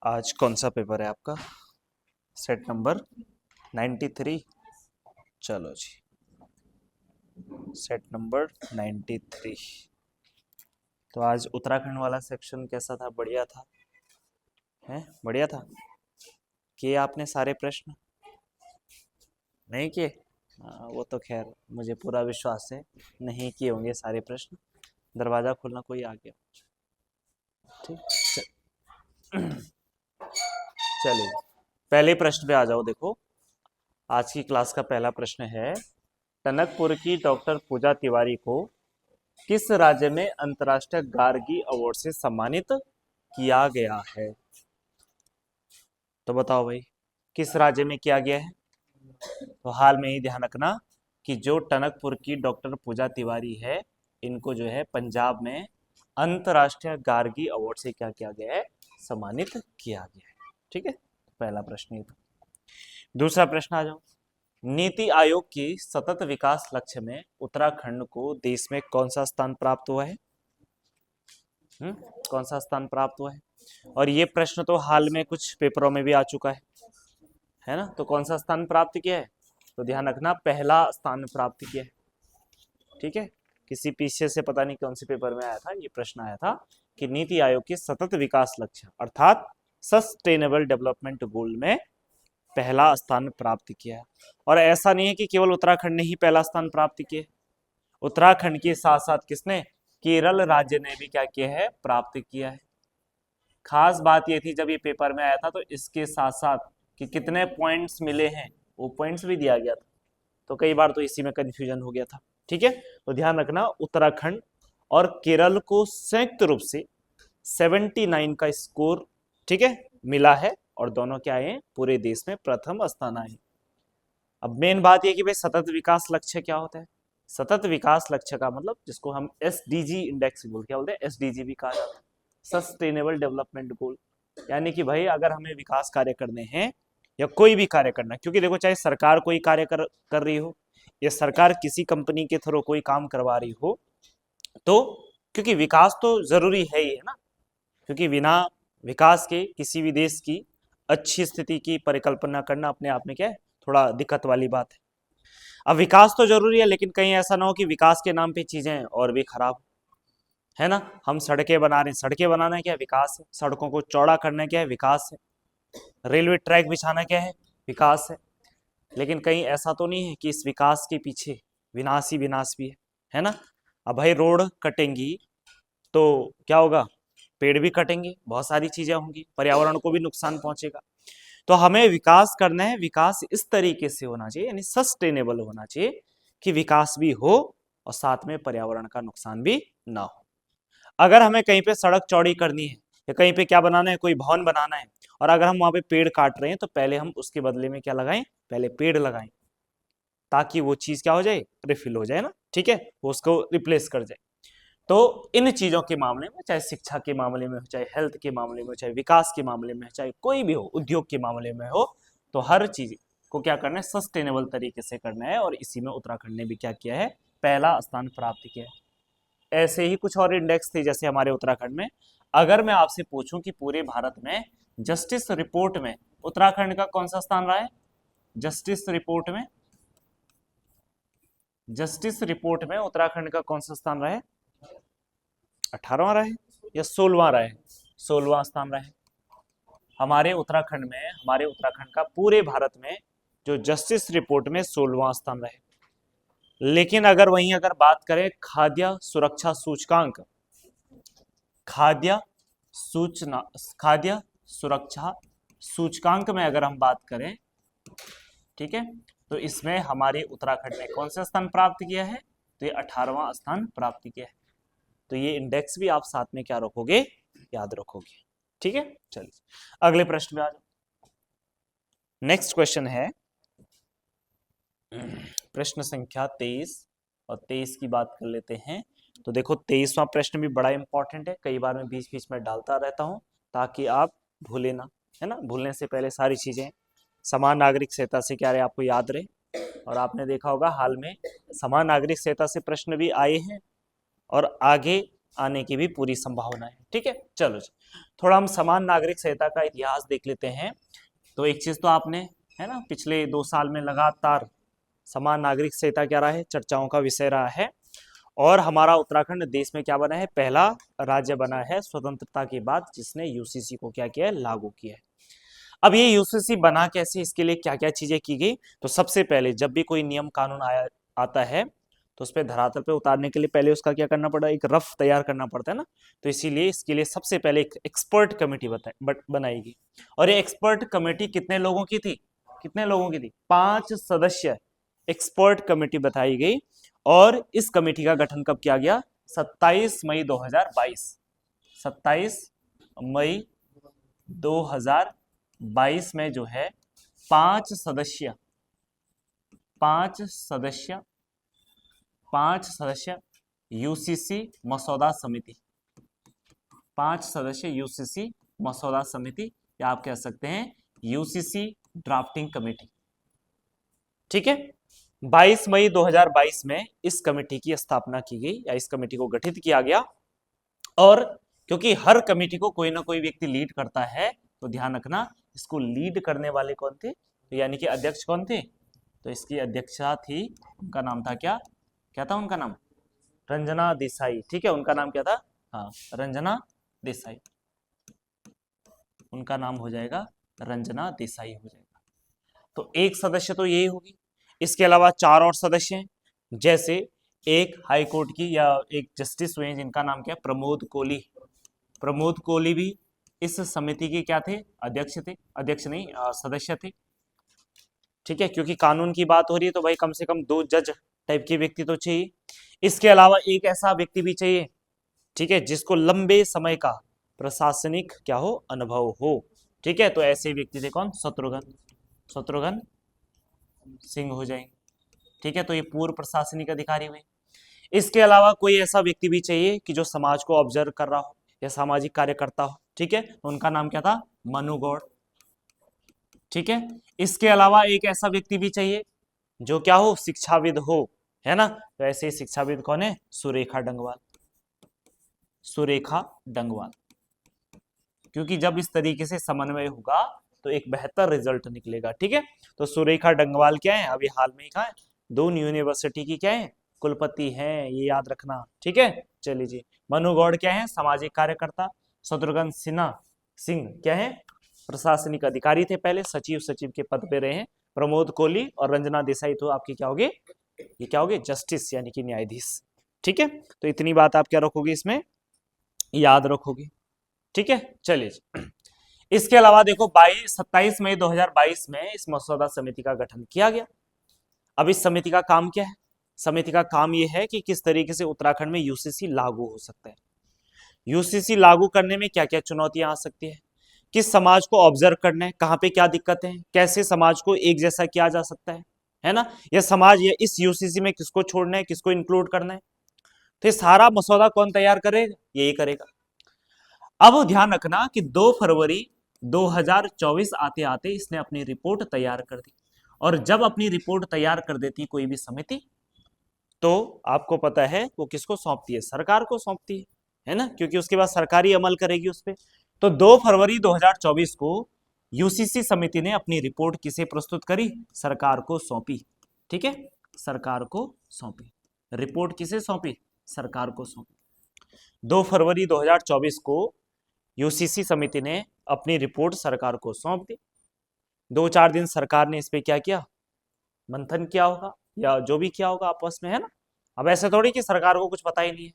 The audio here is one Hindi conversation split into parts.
आज कौन सा पेपर है आपका? Set number 93। चलो जी, सेट नंबर 93। तो आज उत्तराखंड वाला सेक्शन कैसा था? बढ़िया था? हैं, बढ़िया था? किए आपने सारे प्रश्न? नहीं किए? वो तो खैर मुझे पूरा विश्वास है नहीं किए होंगे सारे प्रश्न। दरवाजा खोलना, कोई आ गया। ठीक, चलिए पहले प्रश्न पे आ जाओ। देखो, आज की क्लास का पहला प्रश्न है, टनकपुर की डॉक्टर पूजा तिवारी को किस राज्य में अंतर्राष्ट्रीय गार्गी अवार्ड से सम्मानित किया गया है? तो बताओ भाई, किस राज्य में किया गया है? तो हाल में ही ध्यान रखना कि जो टनकपुर की डॉक्टर पूजा तिवारी है, इनको जो है पंजाब में अंतर्राष्ट्रीय गार्गी अवार्ड से क्या किया गया है? सम्मानित किया गया है। ठीक है, पहला प्रश्न ये था। दूसरा प्रश्न आ जाओ। नीति आयोग की सतत विकास लक्ष्य में उत्तराखंड को देश में कौन सा स्थान प्राप्त हुआ है? कौन सा स्थान प्राप्त हुआ है? और ये प्रश्न तो हाल में कुछ पेपरों में भी आ चुका है ना? तो कौन सा स्थान प्राप्त किया है? तो ध्यान रखना, पहला स्थान प्राप्त किया है। ठीक है, किसी पीछे से पता नहीं कौन से पेपर में आया था, ये प्रश्न आया था कि नीति आयोग के सतत विकास लक्ष्य अर्थात सस्टेनेबल डेवलपमेंट गोल में पहला स्थान प्राप्त किया है। और ऐसा नहीं है कि केवल उत्तराखंड ने ही पहला स्थान प्राप्त किया है, उत्तराखंड के साथ साथ किसने? केरल राज्य ने भी क्या किया है? प्राप्त किया है। खास बात ये थी जब ये पेपर में आया था, तो इसके साथ साथ कि कितने पॉइंट्स मिले हैं वो पॉइंट्स भी दिया गया था। तो कई बार तो इसी में कंफ्यूजन हो गया था। ठीक है, तो ध्यान रखना, उत्तराखंड और केरल को संयुक्त रूप से 79 का स्कोर, ठीक है, मिला है और दोनों क्या आए? पूरे देश में प्रथम स्थान आए। अब मेन बात यह कि भाई सतत विकास लक्ष्य क्या होता है? सतत विकास लक्ष्य का मतलब जिसको हम एसडीजी इंडेक्स बोलते, क्या बोलते हैं? एसडीजी भी कहा जाता है, सस्टेनेबल डेवलपमेंट गोल। यानी कि भाई अगर हमें विकास कार्य करने हैं या कोई भी कार्य करना है, क्योंकि देखो चाहे सरकार कोई कार्य कर रही हो या सरकार किसी कंपनी के थ्रू कोई काम करवा रही हो, तो क्योंकि विकास तो जरूरी है ही है ना, क्योंकि बिना विकास के किसी भी देश की अच्छी स्थिति की परिकल्पना करना अपने आप में क्या है? थोड़ा दिक्कत वाली बात है। अब विकास तो जरूरी है, लेकिन कहीं ऐसा ना हो कि विकास के नाम पे चीजें और भी खराब, है ना? हम सड़कें बना रहे हैं, सड़कें बनाना क्या है? विकास है। सड़कों को चौड़ा करना क्या है? विकास है। रेलवे ट्रैक बिछाना क्या है? विकास है। लेकिन कहीं ऐसा तो नहीं है कि इस विकास के पीछे विनाश ही विनाश भी है ना? अब भाई रोड कटेंगी तो क्या होगा? पेड़ भी कटेंगे, बहुत सारी चीजें होंगी, पर्यावरण को भी नुकसान पहुंचेगा। तो हमें विकास करना है, विकास इस तरीके से होना चाहिए, यानी सस्टेनेबल होना चाहिए कि विकास भी हो और साथ में पर्यावरण का नुकसान भी ना हो। अगर हमें कहीं पे सड़क चौड़ी करनी है या कहीं पे क्या बनाना है, कोई भवन बनाना है, और अगर हम वहां पे पेड़ काट रहे हैं, तो पहले हम उसके बदले में क्या लगाएं? पहले पेड़ लगाएं, ताकि वो चीज क्या हो जाए? रिफिल हो जाए ना। ठीक है, वो उसको रिप्लेस कर जाए। तो इन चीजों के मामले में, चाहे शिक्षा के मामले में हो, चाहे हेल्थ के मामले में हो, चाहे विकास के मामले में, चाहे कोई भी हो, उद्योग के मामले में हो, तो हर चीज को क्या करना है? सस्टेनेबल तरीके से करना है। और इसी में उत्तराखंड ने भी क्या किया है? पहला स्थान प्राप्त किया है। ऐसे ही कुछ और इंडेक्स थे जैसे हमारे उत्तराखंड में। अगर मैं आपसे पूछूं कि पूरे भारत में जस्टिस रिपोर्ट में उत्तराखंड का कौन सा स्थान रहा है? जस्टिस रिपोर्ट में, जस्टिस रिपोर्ट में उत्तराखंड का कौन सा स्थान रहा है? 18वां रहा है या 16वां रहा है? 16वां स्थान रहा है हमारे उत्तराखंड में। हमारे उत्तराखंड का पूरे भारत में जो जस्टिस रिपोर्ट में 16वां स्थान रहा है। लेकिन अगर वहीं अगर बात करें खाद्य सुरक्षा सूचकांक, खाद्य सूचना, खाद्य सुरक्षा सूचकांक में अगर हम बात करें, ठीक है, तो इसमें हमारे उत्तराखंड ने कौन सा स्थान प्राप्त किया है? तो ये 18वां स्थान प्राप्त किया है। तो ये इंडेक्स भी आप साथ में क्या रखोगे? याद रखोगे। ठीक है, चलिए अगले प्रश्न में आ जाओ। नेक्स्ट क्वेश्चन है प्रश्न संख्या 23, और 23 की बात कर लेते हैं। तो देखो 23वां प्रश्न भी बड़ा इंपॉर्टेंट है, कई बार मैं बीच बीच में डालता रहता हूं ताकि आप भूले ना, है ना? भूलने से पहले सारी चीजें समान नागरिक संहिता से क्या रहे आपको याद रहे। और आपने देखा होगा हाल में समान नागरिक संहिता से प्रश्न भी आए हैं और आगे आने की भी पूरी संभावना है। ठीक है, चलो जी थोड़ा हम समान नागरिक संहिता का इतिहास देख लेते हैं। तो एक चीज तो आपने, है ना, पिछले 2 साल में लगातार समान नागरिक संहिता क्या रहा है, चर्चाओं का विषय रहा है। और हमारा उत्तराखंड देश में क्या बना है, पहला राज्य बना है स्वतंत्रता के बाद जिसने यूसीसी को क्या किया है, लागू किया है। अब ये यूसीसी बना कैसे, इसके लिए क्या क्या चीजें की गई। तो सबसे पहले जब भी कोई नियम कानून आता है तो उस पर धरातल पे उतारने के लिए पहले उसका क्या करना पड़ा, एक रफ तैयार करना पड़ता है ना। तो इसीलिए इसके लिए सबसे पहले एक एक्सपर्ट कमेटी बनाई गई। और ये एक्सपर्ट कमेटी कितने लोगों की थी, कितने लोगों की थी, 5 सदस्य एक्सपर्ट कमेटी बताई गई। और इस कमेटी का गठन कब किया गया, 27 मई 2022, 27 मई 2022 में जो है 5 सदस्य 5 सदस्य यूसीसी मसौदा समिति, 5 सदस्य यूसीसी मसौदा समिति, या आप कह सकते हैं यूसीसी ड्राफ्टिंग कमेटी। ठीक है, 22 मई 2022 में इस कमेटी की स्थापना की गई या इस कमेटी को गठित किया गया। और क्योंकि हर कमेटी को कोई ना कोई व्यक्ति लीड करता है, तो ध्यान रखना इसको लीड करने वाले कौन थे, तो यानी कि अध्यक्ष कौन थे, तो इसकी अध्यक्षा थी, उनका नाम था क्या, क्या था उनका नाम, रंजना देसाई। ठीक है, उनका नाम क्या था, हाँ रंजना देसाई, उनका नाम हो जाएगा रंजना देसाई हो जाएगा। तो एक सदस्य तो यही होगी, इसके अलावा 4 और सदस्य हैं, जैसे एक हाई कोर्ट की या एक जस्टिस हुए जिनका नाम क्या है, प्रमोद कोहली। प्रमोद कोहली भी इस समिति के क्या थे, अध्यक्ष थे, अध्यक्ष नहीं सदस्य थे। ठीक है, क्योंकि कानून की बात हो रही है तो भाई कम से कम 2 जज टाइप के व्यक्ति तो चाहिए। इसके अलावा एक ऐसा व्यक्ति भी चाहिए, ठीक है, जिसको लंबे समय का प्रशासनिक क्या हो, अनुभव हो। ठीक है, तो ऐसे व्यक्ति थे कौन, शत्रुघ्न सिंह हो जाएंगे। ठीक है, तो ये पूर्व प्रशासनिक अधिकारी हुए। इसके अलावा कोई ऐसा व्यक्ति भी चाहिए कि जो समाज को ऑब्जर्व कर रहा हो या सामाजिक कार्यकर्ता हो। ठीक है, तो उनका नाम क्या था, मनु गौड़। ठीक है, इसके अलावा एक ऐसा व्यक्ति भी चाहिए जो क्या हो, शिक्षाविद हो, है ना। तो ऐसे शिक्षाविद कौन है, सुरेखा डंगवाल, सुरेखा डंगवाल। क्योंकि जब इस तरीके से समन्वय होगा तो एक बेहतर रिजल्ट निकलेगा। ठीक है, तो सुरेखा डंगवाल क्या है, अभी हाल में ही कहा है, दून यूनिवर्सिटी की क्या है, कुलपति हैं, ये याद रखना। ठीक है, चलिए जी। मनु गौड़ क्या है, सामाजिक कार्यकर्ता। शत्रुघ्न सिंह क्या है, प्रशासनिक अधिकारी थे, पहले सचिव के पद पे रहे हैं। प्रमोद कोहली और रंजना देसाई तो आपकी क्या होगे, ये क्या होगे, जस्टिस यानी कि न्यायाधीश। ठीक है, तो इतनी बात आप क्या रखोगे, इसमें याद रखोगे। ठीक है, चलिए। इसके अलावा देखो 27 मई 2022 में इस मसौदा समिति का गठन किया गया। अब इस समिति का काम क्या है, समिति का काम यह है कि किस तरीके से उत्तराखंड में यूसीसी लागू हो सकता है, यूसीसी लागू करने में क्या क्या चुनौतियां आ सकती है, किस समाज को ऑब्जर्व करना है, कहां पे क्या दिक्कतें हैं, कैसे समाज को एक जैसा किया जा सकता है ना, यह समाज या इस यूसीसी में किसको छोड़ना है, किसको इंक्लूड करना है। तो ये सारा मसौदा कौन तैयार करेगा, यही करेगा। अब ध्यान रखना कि 2 फरवरी 2024 आते आते इसने अपनी रिपोर्ट तैयार कर दी। और जब अपनी रिपोर्ट तैयार कर देती कोई भी समिति, तो आपको पता है वो किसको सौंपती है, सरकार को सौंपती है ना, क्योंकि उसके बाद सरकारी अमल करेगी उस पर। तो 2 फरवरी 2024 को यूसीसी समिति ने अपनी रिपोर्ट किसे प्रस्तुत करी, सरकार को सौंपी। ठीक है, सरकार को सौंपी, रिपोर्ट किसे सौंपी, सरकार को सौंपी। 2 फरवरी 2024 को यूसीसी समिति ने अपनी रिपोर्ट सरकार को सौंप दी। 2-4 दिन सरकार ने इस पे क्या किया, मंथन किया होगा या जो भी किया होगा आपस में, है ना। अब ऐसे थोड़ी कि सरकार को कुछ पता ही नहीं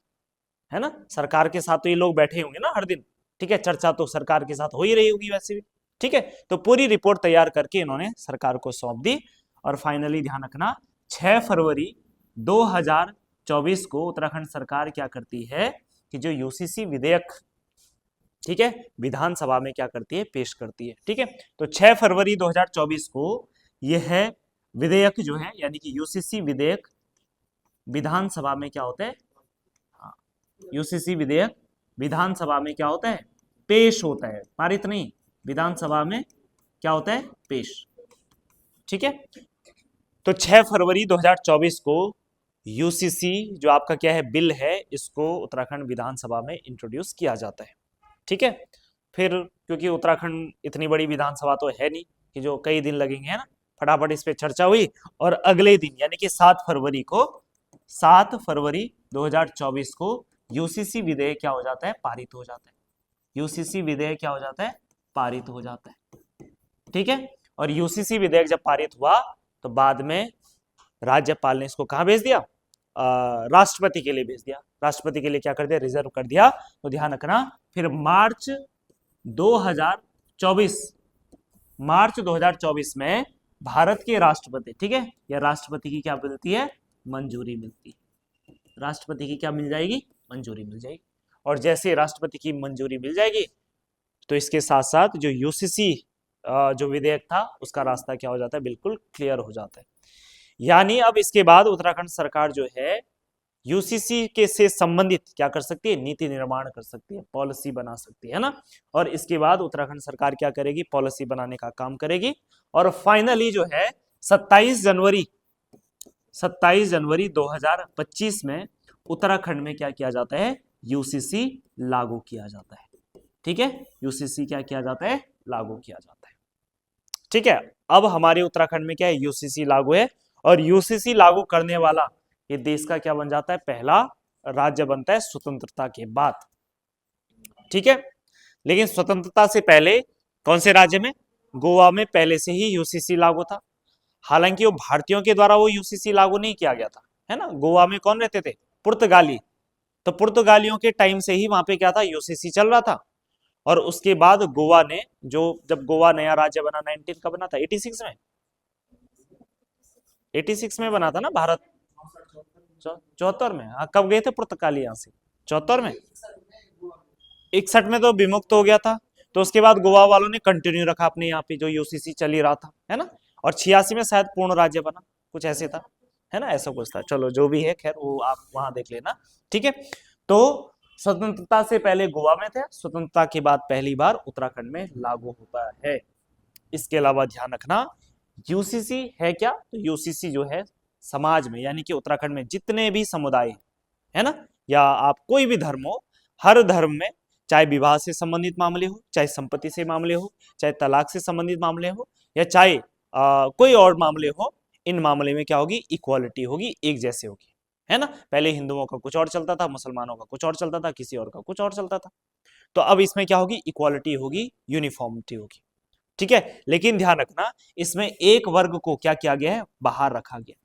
है ना, सरकार के साथ तो ये लोग बैठे होंगे ना हर दिन। ठीक है, चर्चा तो सरकार के साथ हो ही रही होगी वैसे भी। ठीक है, तो पूरी रिपोर्ट तैयार करके इन्होंने सरकार को सौंप दी। और फाइनली ध्यान रखना 6 फरवरी 2024 को उत्तराखंड सरकार क्या करती है कि जो यूसीसी विधेयक, ठीक है, विधानसभा में क्या करती है, पेश करती है। ठीक है, तो 6 फरवरी 2024 को यह विधेयक जो है यानी कि यूसीसी विधेयक विधानसभा में क्या होता है, यूसीसी विधेयक विधानसभा में क्या होता है, पेश होता है, पारित नहीं, विधानसभा में क्या होता है, पेश। ठीक है, तो 6 फरवरी 2024 को यूसीसी जो आपका क्या है बिल है, इसको उत्तराखंड विधानसभा में इंट्रोड्यूस किया जाता है। ठीक है, फिर क्योंकि उत्तराखंड इतनी बड़ी विधानसभा तो है नहीं कि जो कई दिन लगेंगे, है ना, फटाफट इस पे चर्चा हुई और अगले दिन यानी कि 7 फरवरी 2024 को यूसीसी विधेयक क्या हो जाता है, पारित हो जाता है। यूसीसी विधेयक क्या हो जाता है, पारित हो जाता है। ठीक है, और यूसीसी विधेयक जब पारित हुआ तो बाद में राज्यपाल ने इसको कहां भेज दिया, राष्ट्रपति के लिए भेज दिया। राष्ट्रपति के लिए क्या कर दिया, रिजर्व कर दिया। तो ध्यान रखना, फिर मार्च 2024 में भारत के राष्ट्रपति, ठीक है, या राष्ट्रपति की क्या मिलती है, मंजूरी मिलती है। राष्ट्रपति की क्या मिल जाएगी, मंजूरी मिल जाएगी। और जैसे राष्ट्रपति की मंजूरी मिल जाएगी तो इसके साथ साथ जो यूसीसी जो विधेयक था उसका रास्ता क्या हो जाता है, बिल्कुल क्लियर हो जाता है। यानी अब इसके बाद उत्तराखंड सरकार जो है यूसीसी के से संबंधित क्या कर सकती है, नीति निर्माण कर सकती है, पॉलिसी बना सकती है ना। और इसके बाद उत्तराखंड सरकार क्या करेगी, पॉलिसी बनाने का काम करेगी। और फाइनली जो है 27 जनवरी 2025 में उत्तराखंड में क्या किया जाता है, यूसीसी लागू किया जाता है। ठीक है, यूसीसी क्या किया जाता है, लागू किया जाता है। ठीक है, अब हमारे उत्तराखंड में क्या है, यूसीसी लागू है। और यूसीसी लागू करने वाला ये देश का क्या बन जाता है, पहला राज्य बनता है स्वतंत्रता के बाद। ठीक है, लेकिन स्वतंत्रता से पहले कौन से राज्य में, गोवा में पहले से ही यूसीसी लागू था। हालांकि वो भारतीयों के द्वारा वो यूसीसी लागू नहीं किया गया था, है ना। गोवा में कौन रहते थे, पुर्तगाली। तो पुर्तगालियों के टाइम से ही वहां पे क्या था, यूसीसी चल रहा था। और उसके बाद गोवा ने जब गोवा नया राज्य बना, 19 का बना था, 86 में, 86 में बना था ना भारत, 74 में। हाँ, कब गए थे पुर्तगाली यहाँ से, 74 में। 61 में तो विमुक्त हो गया था। तो उसके बाद गोवा वालों ने कंटिन्यू रखा अपने यहाँ पे जो यूसीसी चल ही रहा था, है ना। और 86 में शायद पूर्ण राज्य बना, कुछ ऐसे था, है ना, ऐसा कुछ था। चलो जो भी है, खैर वो आप वहां देख लेना। ठीक है, तो स्वतंत्रता से पहले गोवा में थे, स्वतंत्रता के बाद पहली बार उत्तराखंड में लागू होता है। इसके अलावा ध्यान रखना, यूसीसी है क्या, तो यूसीसी जो है समाज में यानी कि उत्तराखंड में जितने भी समुदाय है ना, या आप कोई भी धर्म हो, हर धर्म में चाहे विवाह से संबंधित मामले हो, चाहे संपत्ति से मामले हो, चाहे तलाक से संबंधित मामले हो, या चाहे कोई और मामले हो, इन मामले में क्या होगी, इक्वालिटी होगी, एक जैसे होगी, है ना। पहले हिंदुओं का कुछ और चलता था, मुसलमानों का कुछ और चलता था, किसी और का कुछ और चलता था। तो अब इसमें क्या होगी, इक्वालिटी होगी, यूनिफॉर्मिटी होगी। ठीक है, लेकिन ध्यान रखना, इसमें एक वर्ग को क्या किया गया है, बाहर रखा गया।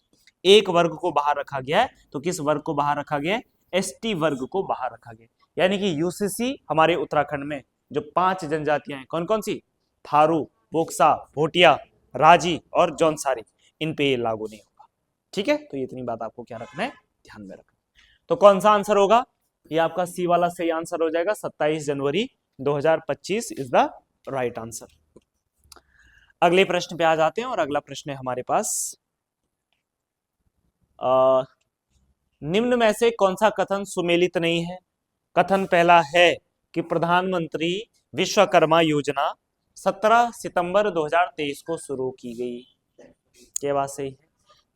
एक वर्ग को बाहर रखा गया है, तो किस वर्ग को बाहर रखा गया है, एसटी वर्ग को बाहर रखा गया। यानी कि यूसीसी हमारे उत्तराखंड में जो 5 जनजातियां हैं, कौन कौन सी, थारू, बोक्सा, भोटिया, राजी और जौनसारी, इन पे ये लागू नहीं होगा। ठीक है, तो इतनी बात आपको क्या रखना है, ध्यान में रखना। तो कौन सा आंसर होगा, ये आपका सी वाला सही आंसर हो जाएगा, 27 जनवरी 2025 इज द राइट आंसर। अगले प्रश्न पे आ जाते हैं, और अगला प्रश्न है हमारे पास, निम्न में से कौन सा कथन सुमेलित नहीं है। कथन पहला है कि प्रधानमंत्री विश्वकर्मा योजना 17 सितंबर 2023 को शुरू की गई। क्या बात सही है,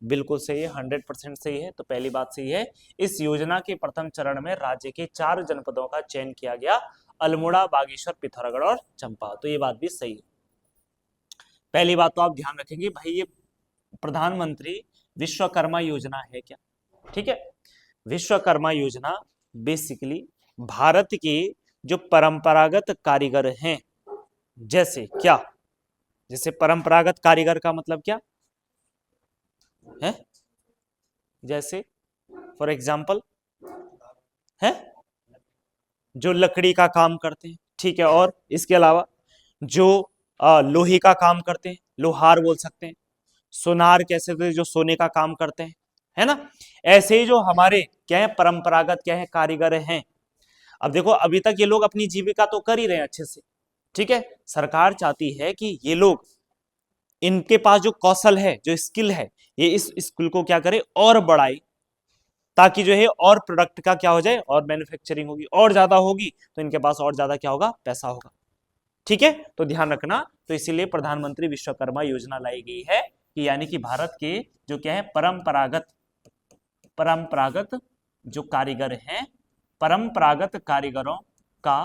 बिल्कुल सही है, 100% सही है। तो पहली बात सही है, इस योजना के प्रथम चरण में राज्य के 4 जनपदों का चयन किया गया, अल्मोड़ा, बागेश्वर, पिथौरागढ़ और चंपा। तो ये बात भी सही है। पहली बात तो आप ध्यान रखेंगे भाई, ये प्रधानमंत्री विश्वकर्मा योजना है क्या। ठीक है, विश्वकर्मा योजना बेसिकली भारत के जो परंपरागत कारीगर हैं, जैसे क्या, जैसे परंपरागत कारीगर का मतलब क्या है, जैसे फॉर एग्जाम्पल है जो लकड़ी का काम करते हैं, ठीक है, और इसके अलावा जो लोहे का काम करते हैं, लोहार बोल सकते हैं। सोनार कैसे थे, जो सोने का काम करते हैं, है ना। ऐसे ही जो हमारे क्या है, परंपरागत क्या है, कारीगर हैं। अब देखो, अभी तक ये लोग अपनी जीविका तो कर ही रहे हैं अच्छे से, ठीक है। सरकार चाहती है कि ये लोग, इनके पास जो कौशल है, जो स्किल है, ये इस स्किल को क्या करे, और बढ़ाए, ताकि जो है और प्रोडक्ट का क्या हो जाए, और मैन्युफैक्चरिंग होगी, और ज्यादा होगी तो इनके पास और ज्यादा क्या होगा, पैसा होगा। ठीक है, तो ध्यान रखना। तो इसीलिए प्रधानमंत्री विश्वकर्मा योजना लाई गई है कि यानी कि भारत के जो क्या है, परंपरागत परंपरागत जो कारीगर हैं, परंपरागत कारीगरों का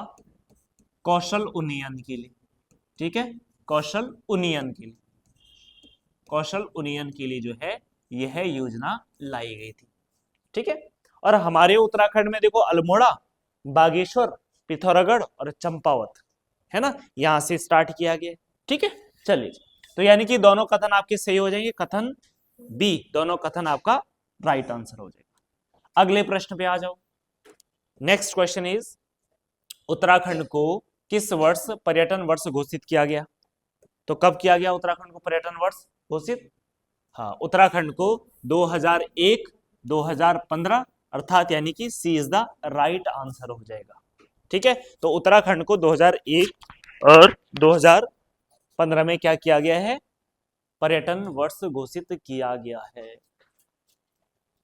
कौशल उन्नयन के लिए, ठीक है, कौशल उन्नयन के लिए, कौशल उन्नयन के लिए जो है यह योजना लाई गई थी, ठीक है। और हमारे उत्तराखंड में देखो अल्मोड़ा, बागेश्वर, पिथौरागढ़ और चंपावत, है ना, यहां से स्टार्ट किया गया, ठीक है। चलिए, तो यानी कि दोनों कथन आपके सही हो जाएंगे, कथन बी, दोनों कथन आपका राइट आंसर हो जाएगा। अगले प्रश्न पे आ जाओ। नेक्स्ट क्वेश्चन इज, उत्तराखंड को किस वर्ष पर्यटन वर्ष घोषित किया गया? तो कब किया गया उत्तराखंड को पर्यटन वर्ष घोषित? हाँ, उत्तराखंड को 2001, 2015, अर्थात यानी कि सी इज द राइट आंसर हो जाएगा, ठीक है। तो उत्तराखंड को 2001 और 2015 में क्या किया गया है? पर्यटन वर्ष घोषित किया गया है।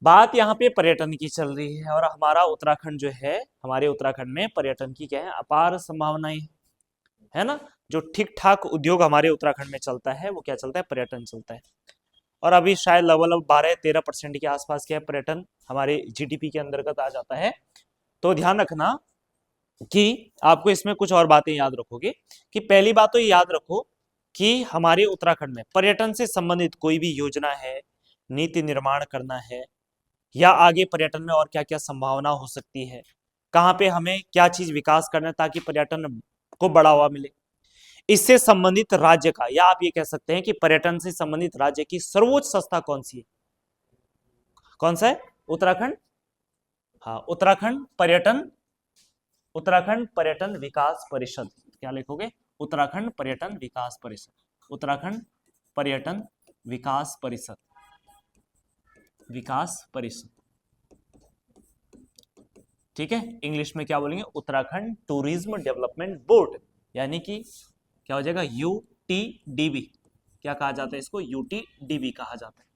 बात यहाँ पे पर्यटन की चल रही है और हमारा उत्तराखंड जो है, हमारे उत्तराखंड में पर्यटन की क्या है? अपार संभावनाएं, है ना। जो ठीक ठाक उद्योग हमारे उत्तराखंड में चलता है वो क्या चलता है? पर्यटन चलता है। और अभी शायद लगभग 12-13% के आसपास क्या है पर्यटन हमारे जीडीपी के अंतर्गत आ जाता है। तो ध्यान रखना कि आपको इसमें कुछ और बातें याद रखोगे कि पहली बात तो याद रखो कि हमारे उत्तराखंड में पर्यटन से संबंधित कोई भी योजना है, नीति निर्माण करना है, या आगे पर्यटन में और क्या क्या संभावना हो सकती है, कहाँ पे हमें क्या चीज विकास करना है ताकि पर्यटन को बढ़ावा मिले, इससे संबंधित राज्य का, या आप ये कह सकते हैं कि पर्यटन से संबंधित राज्य की सर्वोच्च संस्था कौन सी है? कौन सा है? उत्तराखंड। हाँ, उत्तराखंड पर्यटन विकास परिषद। क्या लिखोगे? उत्तराखंड पर्यटन विकास परिषद, उत्तराखंड पर्यटन विकास परिषद, विकास परिषद, ठीक है। इंग्लिश में क्या बोलेंगे? उत्तराखंड टूरिज्म डेवलपमेंट बोर्ड, यानी कि क्या हो जाएगा? यूटीडीबी। क्या कहा जाता है इसको? यूटीडीबी कहा जाता है।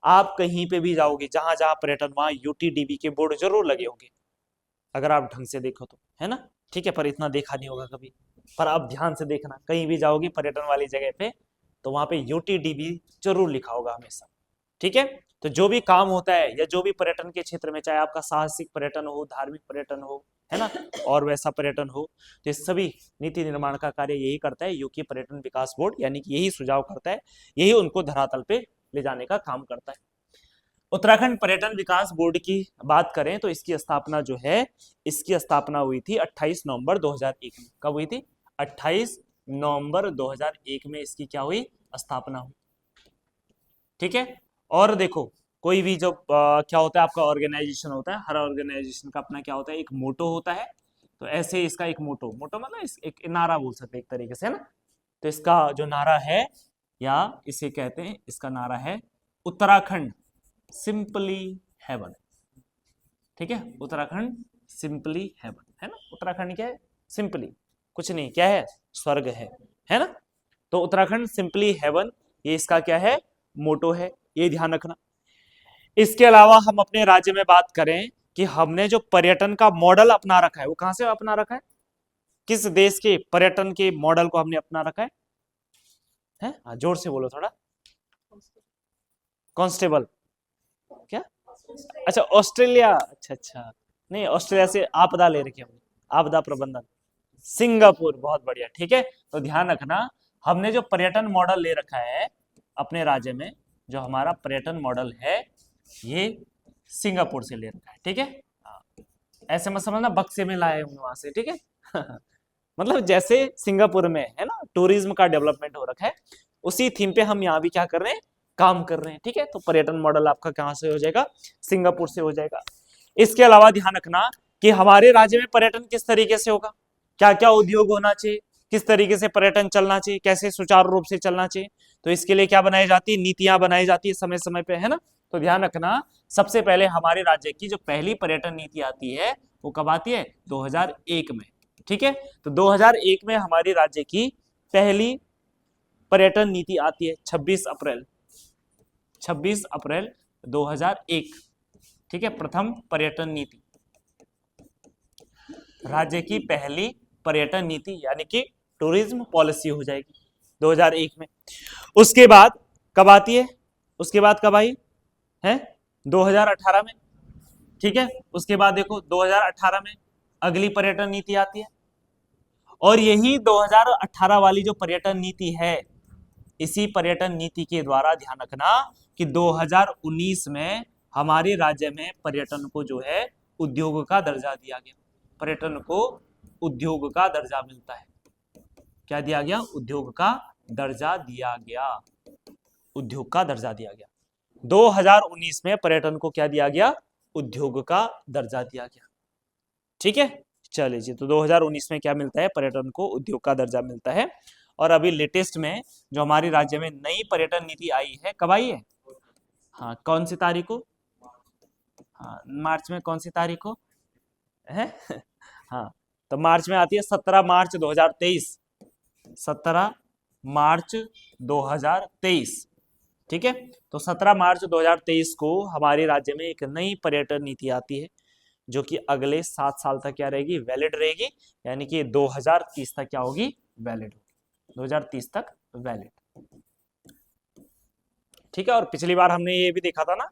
आप कहीं पे भी जाओगे जहां जहां पर्यटन, वहां यूटीडीबी के बोर्ड जरूर लगे होंगे अगर आप ढंग से देखो तो, है ना, ठीक है। पर इतना देखा नहीं होगा कभी, पर आप ध्यान से देखना, कहीं भी जाओगे पर्यटन वाली जगह पे तो वहां पे यूटीडीबी जरूर लिखा होगा हमेशा, ठीक है। तो जो भी काम होता है या जो भी पर्यटन के क्षेत्र में, चाहे आपका साहसिक पर्यटन हो, धार्मिक पर्यटन हो, है ना, और वैसा पर्यटन हो, तो इस सभी नीति निर्माण का कार्य यही करता है यूपी पर्यटन विकास बोर्ड, यानी कि यही सुझाव करता है, यही उनको धरातल पे ले जाने का काम करता है। उत्तराखंड पर्यटन विकास बोर्ड की बात करें तो इसकी स्थापना जो है, इसकी स्थापना हुई थी 28 नवंबर 2001 में। कब हुई थी? 28 नवंबर 2001 में इसकी क्या हुई? स्थापना हुई, ठीक है। और देखो, कोई भी जो क्या होता है आपका ऑर्गेनाइजेशन होता है, हर ऑर्गेनाइजेशन का अपना क्या होता है? एक मोटो होता है। तो ऐसे इसका एक मोटो मतलब एक नारा बोल सकते हैं एक तरीके से, है ना। तो इसका जो नारा है, या इसे कहते हैं, इसका नारा है उत्तराखंड सिंपली हेवन, ठीक है। उत्तराखंड सिंपली हेवन, है ना। उत्तराखंड क्या है? सिंपली, कुछ नहीं, क्या है? स्वर्ग है ना। तो उत्तराखंड सिंपली हेवन, ये इसका क्या है? मोटो है, ये ध्यान रखना। इसके अलावा हम अपने राज्य में बात करें कि हमने जो पर्यटन का मॉडल अपना रखा है, वो कहां से अपना रखा है? किस देश के पर्यटन के मॉडल को हमने अपना रखा है? हाँ, जोर से बोलो थोड़ा। कांस्टेबल? क्या? अच्छा, ऑस्ट्रेलिया। अच्छा, नहीं, ऑस्ट्रेलिया से आपदा ले रखी हमने, आपदा प्रबंधन। सिंगापुर, बहुत बढ़िया, ठीक है। तो ध्यान रखना, हमने जो पर्यटन मॉडल ले रखा है अपने राज्य में, जो हमारा पर्यटन मॉडल है, ये सिंगापुर से ले रखा है, ठीक है। ऐसे मत समझना बक्से में लाए हूं वहां से, ठीक है। मतलब जैसे सिंगापुर में है ना टूरिज्म का डेवलपमेंट हो रखा है, उसी थीम पे हम यहाँ भी क्या कर रहे हैं? काम कर रहे हैं, ठीक है। तो पर्यटन मॉडल आपका कहां से हो जाएगा? सिंगापुर से हो जाएगा। इसके अलावा ध्यान रखना कि हमारे राज्य में पर्यटन किस तरीके से होगा, क्या क्या उद्योग होना चाहिए, किस तरीके से पर्यटन चलना चाहिए, कैसे सुचारू रूप से चलना चाहिए। तो इसके लिए क्या बनाई जाती है? नीतियां बनाई जाती है समय समय पे, है ना। तो ध्यान रखना, सबसे पहले हमारे राज्य की जो पहली पर्यटन नीति आती है वो कब आती है? 2001 में, ठीक है। तो 2001 में हमारे राज्य की पहली पर्यटन नीति आती है 26 अप्रैल 2001, ठीक है। प्रथम पर्यटन नीति, राज्य की पहली पर्यटन नीति यानी कि टूरिज्म पॉलिसी हो जाएगी 2001 में। उसके बाद कब आती है? उसके बाद कब आई है? 2018 में, ठीक है। उसके बाद देखो 2018 में अगली पर्यटन नीति आती है, और यही 2018 वाली जो पर्यटन नीति है, इसी पर्यटन नीति के द्वारा ध्यान रखना कि 2019 में हमारे राज्य में पर्यटन को जो है उद्योग का दर्जा दिया गया। पर्यटन को उद्योग का दर्जा मिलता है। क्या दिया गया? उद्योग का दर्जा दिया गया। उद्योग का दर्जा दिया गया। 2019 में पर्यटन को क्या दिया गया? उद्योग का दर्जा दिया गया। ठीक है, चलिए जी। तो 2019 में क्या मिलता है? पर्यटन को उद्योग का दर्जा मिलता है। और अभी लेटेस्ट में जो हमारे राज्य में नई पर्यटन नीति आई है, कब आई है? हाँ, कौन सी तारीख को? हाँ, मार्च में। कौन सी तारीख को है? हाँ, तो मार्च में आती है 17 मार्च 2023। 17 मार्च 2023। ठीक है, तो 17 मार्च 2023 को हमारे राज्य में एक नई पर्यटन नीति आती है, जो कि अगले 7 साल तक क्या रहेगी? वैलिड रहेगी। यानी कि 2030 तक क्या होगी? वैलिड। 2030 तक वैलिड। ठीक है, और पिछली बार हमने ये भी देखा था ना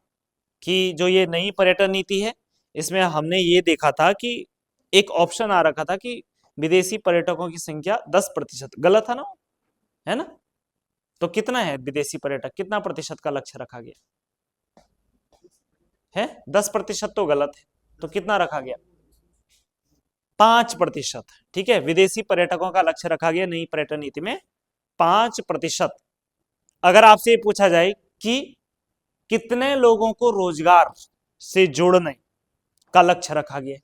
कि जो ये नई पर्यटन नीति है, इसमें हमने ये देखा था कि एक ऑप्शन आ रखा था कि विदेशी पर्यटकों की संख्या 10%। गलत है ना? है ना? तो कितना है विदेशी पर्यटक? कितना प्रतिशत का लक्ष्य रखा गया है? 10% तो गलत है। तो कितना रखा गया? 5%। ठीक है, विदेशी पर्यटकों का लक्ष्य रखा गया नई पर्यटन नीति में 5%। अगर आपसे ये पूछा जाए कि कितने लोगों को रोजगार से जोड़ने का लक्ष्य रखा गया,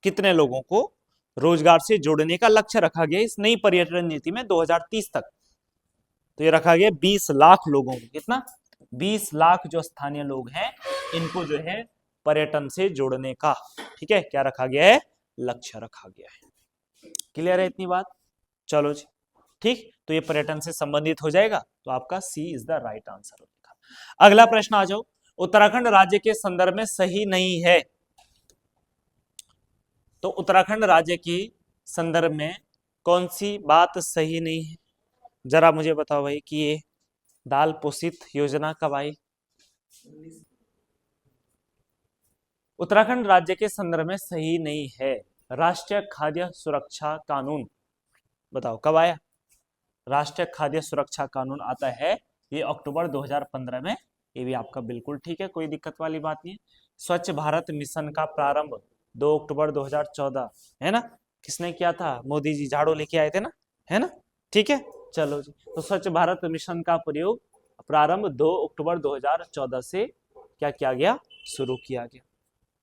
कितने लोगों को रोजगार से जोड़ने का लक्ष्य रखा गया इस नई पर्यटन नीति में 2030 तक, तो ये रखा गया 20 लाख लोगों को। कितना? 20 लाख जो स्थानीय लोग हैं, इनको जो है पर्यटन से जोड़ने का, ठीक है, क्या रखा गया है? लक्ष्य रखा गया है। क्लियर है इतनी बात? चलो जी, ठीक। तो ये पर्यटन से संबंधित हो जाएगा, तो आपका सी इज द राइट आंसर होगा। अगला प्रश्न आ जाओ। उत्तराखंड राज्य के संदर्भ में सही नहीं है। तो उत्तराखंड राज्य की संदर्भ में कौन सी बात सही नहीं है? जरा मुझे बताओ भाई कि ये दाल पोषित योजना कब आई? उत्तराखंड राज्य के संदर्भ में सही नहीं है। राष्ट्रीय खाद्य सुरक्षा कानून बताओ कब आया? राष्ट्रीय खाद्य सुरक्षा कानून आता है ये अक्टूबर 2015 में। ये भी आपका बिल्कुल ठीक है, कोई दिक्कत वाली बात नहीं है। स्वच्छ भारत मिशन का प्रारंभ 2 अक्टूबर 2014, है ना? किसने किया था? मोदी जी झाड़ू लेके आए थे ना, है ना? ठीक है, चलो जी। तो स्वच्छ भारत मिशन का प्रयोग प्रारंभ 2 अक्टूबर 2014 से क्या किया गया? शुरू किया गया।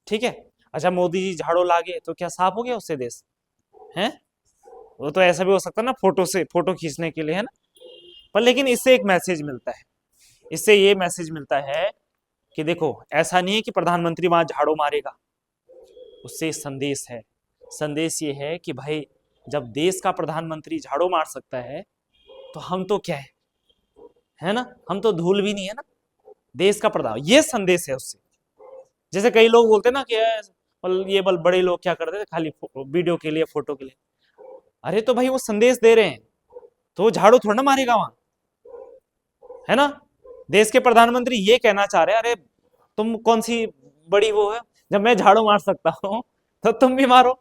ठीक है। अच्छा, मोदी जी झाड़ू लागे तो क्या साफ हो गया उससे देश? है? वो तो ऐसा भी हो सकता है ना, फोटो से, फोटो खींचने के लिए, है ना? पर लेकिन इससे एक मैसेज मिलता है। इससे ये मैसेज मिलता है कि देखो, ऐसा नहीं है कि प्रधानमंत्री वहां झाड़ू मारेगा। उससे संदेश है। संदेश ये है कि भाई, जब देश का प्रधानमंत्री झाड़ू मार सकता है, तो हम तो क्या है ना? हम तो धूल भी नहीं, है ना? देश का प्रधान, ये संदेश है उससे। जैसे कई लोग बोलते हैं ना कि ये बड़े लोग क्या करते थे, खाली वीडियो के लिए, फोटो के लिए। अरे तो भाई वो संदेश दे रहे हैं, तो वो झाड़ू थोड़ा ना मारेगा वहां, है ना? देश के प्रधानमंत्री ये कहना चाह रहे हैं, अरे तुम कौन सी बड़ी वो है, जब मैं झाड़ू मार सकता हूं तो तुम भी मारो।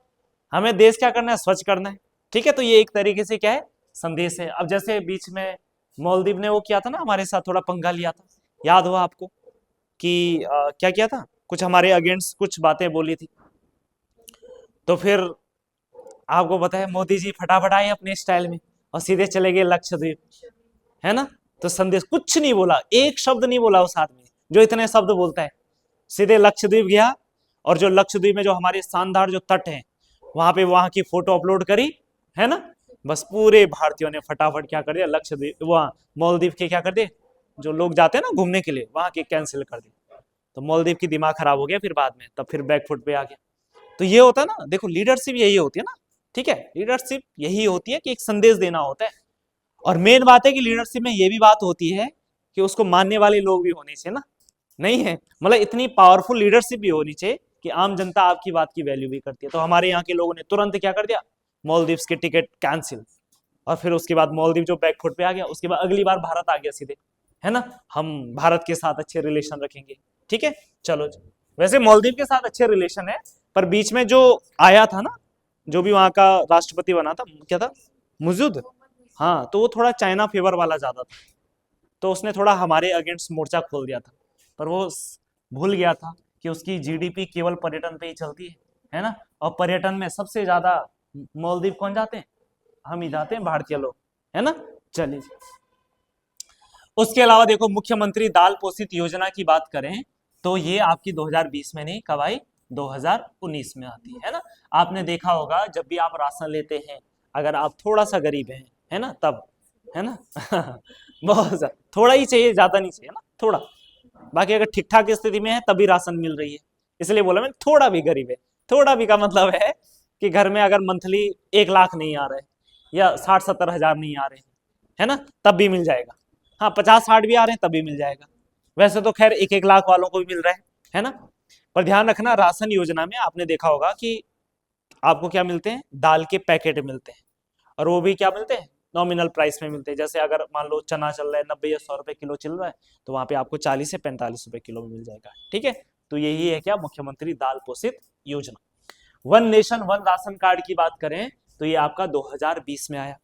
हमें देश क्या करना है? स्वच्छ करना है। ठीक है, तो ये एक तरीके से क्या है? संदेश है। अब जैसे बीच में मालदीव ने वो किया था ना, हमारे साथ थोड़ा पंगा लिया था, याद हुआ आपको कि क्या किया था? कुछ हमारे अगेंस्ट कुछ बातें बोली थी। तो फिर आपको पता है, मोदी जी फटाफट आए अपने स्टाइल में और सीधे चले गए लक्षद्वीप, है ना? तो संदेश कुछ नहीं बोला, एक शब्द नहीं बोला उस आदमी जो इतने शब्द बोलता है। सीधे लक्षद्वीप गया, और जो लक्षद्वीप में जो हमारे शानदार जो तट हैं, वहां पे वहां की फोटो अपलोड करी, है ना? बस पूरे भारतीयों ने फटाफट क्या कर दिया? लक्षद्वीप, वहां मालदीव के क्या कर दिए? जो लोग जाते हैं ना घूमने के लिए, वहां के कैंसिल कर दिए। तो मालदीव की दिमाग खराब हो गया फिर बाद में, तब फिर बैकफुट पे आ गया। तो ये होता है ना, देखो लीडरशिप यही होती है ना। ठीक है, लीडरशिप यही होती है कि एक संदेश देना होता है। और मेन बात है कि लीडरशिप में ये भी बात होती है कि उसको मानने वाले लोग भी होने चाहिए ना। नहीं है, मतलब इतनी पावरफुल लीडरशिप भी होनी चाहिए कि आम जनता आपकी बात की वैल्यू भी करती है। तो हमारे यहाँ के लोगों ने तुरंत क्या कर दिया? मालदीव्स के टिकट कैंसिल। और फिर उसके बाद मालदीव जो बैकफुट पे आ गया, उसके बाद अगली बार भारत आ गया सीधे, है ना, हम भारत के साथ अच्छे रिलेशन रखेंगे। ठीक है, चलो जी। वैसे मालदीव के साथ अच्छे रिलेशन है, पर बीच में जो आया था ना, जो भी वहां का राष्ट्रपति बना था, क्या था, मौजूद, हाँ, तो वो थोड़ा चाइना फेवर वाला ज्यादा था, तो उसने थोड़ा हमारे अगेंस्ट मोर्चा खोल दिया था। पर वो भूल गया था कि उसकी जीडीपी केवल पर्यटन पे ही चलती है ना, और पर्यटन में सबसे ज्यादा मालदीव कौन जाते हैं, हम ही जाते हैं, भारतीय लोग, है ना। चलिए, उसके अलावा देखो मुख्यमंत्री दाल पोषित योजना की बात करें तो ये आपकी 2020 में नहीं, कब आई, 2019 में आती है ना। आपने देखा होगा जब भी आप राशन लेते हैं, अगर आप थोड़ा सा गरीब हैं, है ना, तब, है ना बहुत ज्यादा, थोड़ा ही चाहिए, ज्यादा नहीं चाहिए ना, थोड़ा, बाकी अगर ठीक ठाक स्थिति में है तभी राशन मिल रही है, इसलिए बोला मैं थोड़ा भी गरीब है। थोड़ा भी का मतलब है कि घर में अगर मंथली 1 लाख नहीं आ रहे या 60-70 हजार नहीं आ रहे, है ना, तब भी मिल जाएगा। हाँ, 50-60 भी आ रहे हैं तब भी मिल जाएगा। वैसे तो खैर 1-1 लाख वालों को भी मिल रहा है ना। पर ध्यान रखना, राशन योजना में आपने देखा होगा कि आपको क्या मिलते हैं, दाल के पैकेट मिलते हैं, और वो भी क्या मिलते हैं, नॉमिनल प्राइस में मिलते हैं। जैसे अगर मान लो चना चल रहा है 90 या 100 रुपए किलो चल रहा है, तो वहां पे आपको 40 से 45 रुपए किलो में मिल जाएगा। ठीक है, तो यही है क्या, मुख्यमंत्री दाल पोषित योजना। One nation one ration card की बात करें तो ये आपका 2020 में आया।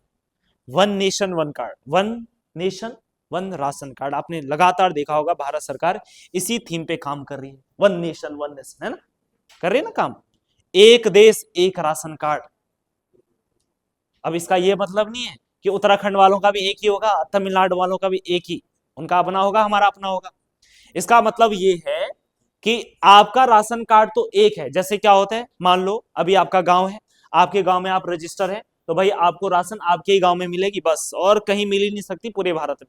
One nation one card, one nation one ration card, आपने लगातार देखा होगा भारत सरकार इसी थीम पे काम कर रही है, वन नेशन, है ना, कर रही है ना काम, एक देश एक राशन कार्ड। अब इसका ये मतलब नहीं है कि उत्तराखंड वालों का भी एक ही होगा, तमिलनाडु वालों का भी एक ही, उनका अपना होगा, हमारा अपना होगा। इसका मतलब ये है कि आपका राशन कार्ड तो एक है। जैसे क्या होता है, मान लो अभी आपका गांव है, आपके गांव में आप रजिस्टर है, तो भाई आपको राशन आपके ही गांव में मिलेगी बस, और कहीं मिल ही नहीं सकती पूरे भारत में।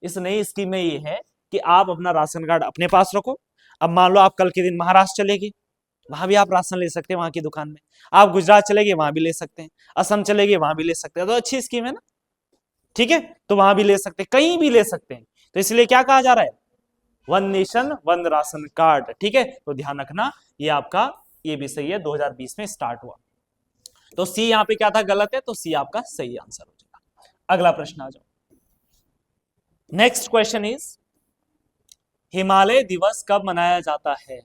इस नई स्कीम में ये है कि आप अपना राशन कार्ड अपने पास रखो। अब मान लो आप कल के दिन महाराष्ट्र चलेगी, वहां भी आप राशन ले सकते हैं वहां की दुकान में। आप गुजरात चले गए, वहां भी ले सकते हैं। असम चले गए, वहां भी ले सकते हैं। तो अच्छी स्कीम है ना, ठीक है, तो वहां भी ले सकते हैं, कहीं भी ले सकते हैं। तो इसलिए क्या कहा जा रहा है, one nation one ration card. ठीक है, तो ध्यान रखना, ये आपका ये भी सही है, 2020 में स्टार्ट हुआ। तो सी यहां पे क्या था, गलत है, तो सी आपका सही आंसर हो जाएगा। अगला प्रश्न आ जाओ। नेक्स्ट क्वेश्चन इज, हिमालय दिवस कब मनाया जाता है।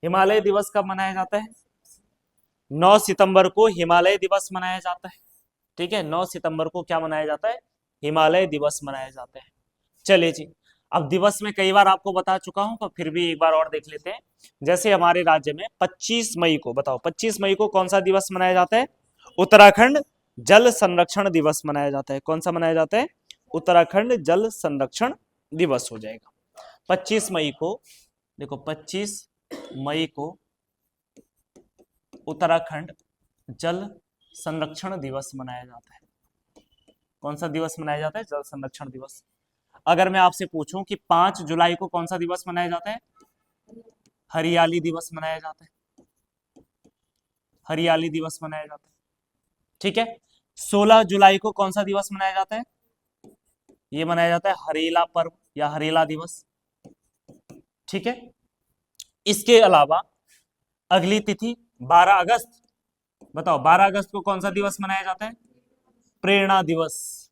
हिमालय दिवस कब मनाया जाता है, 9 सितंबर को हिमालय दिवस मनाया जाता है। ठीक है, 9 सितंबर को क्या मनाया जाता है, हिमालय दिवस मनाया जाता है। चलिए जी, अब दिवस में कई बार आपको बता चुका हूं, पर फिर भी एक बार और देख लेते हैं। जैसे हमारे राज्य में 25 मई को, बताओ 25 मई को कौन सा दिवस मनाया जाता है, उत्तराखंड जल संरक्षण दिवस मनाया जाता है। कौन सा मनाया जाता है, उत्तराखंड जल संरक्षण दिवस हो जाएगा 25 मई को। देखो 25 मई को उत्तराखंड जल संरक्षण दिवस मनाया जाता है। कौन सा दिवस मनाया जाता है, जल संरक्षण दिवस। अगर मैं आपसे पूछूं कि 5 जुलाई को कौन सा दिवस मनाया जाता है, हरियाली दिवस मनाया जाता है, हरियाली दिवस मनाया जाता है। ठीक है, 16 जुलाई को कौन सा दिवस मनाया जाता है, ये मनाया जाता है हरेला पर्व या हरेला दिवस। ठीक है, इसके अलावा अगली तिथि 12 अगस्त, बताओ 12 अगस्त को कौन सा दिवस मनाया जाता है, प्रेरणा दिवस।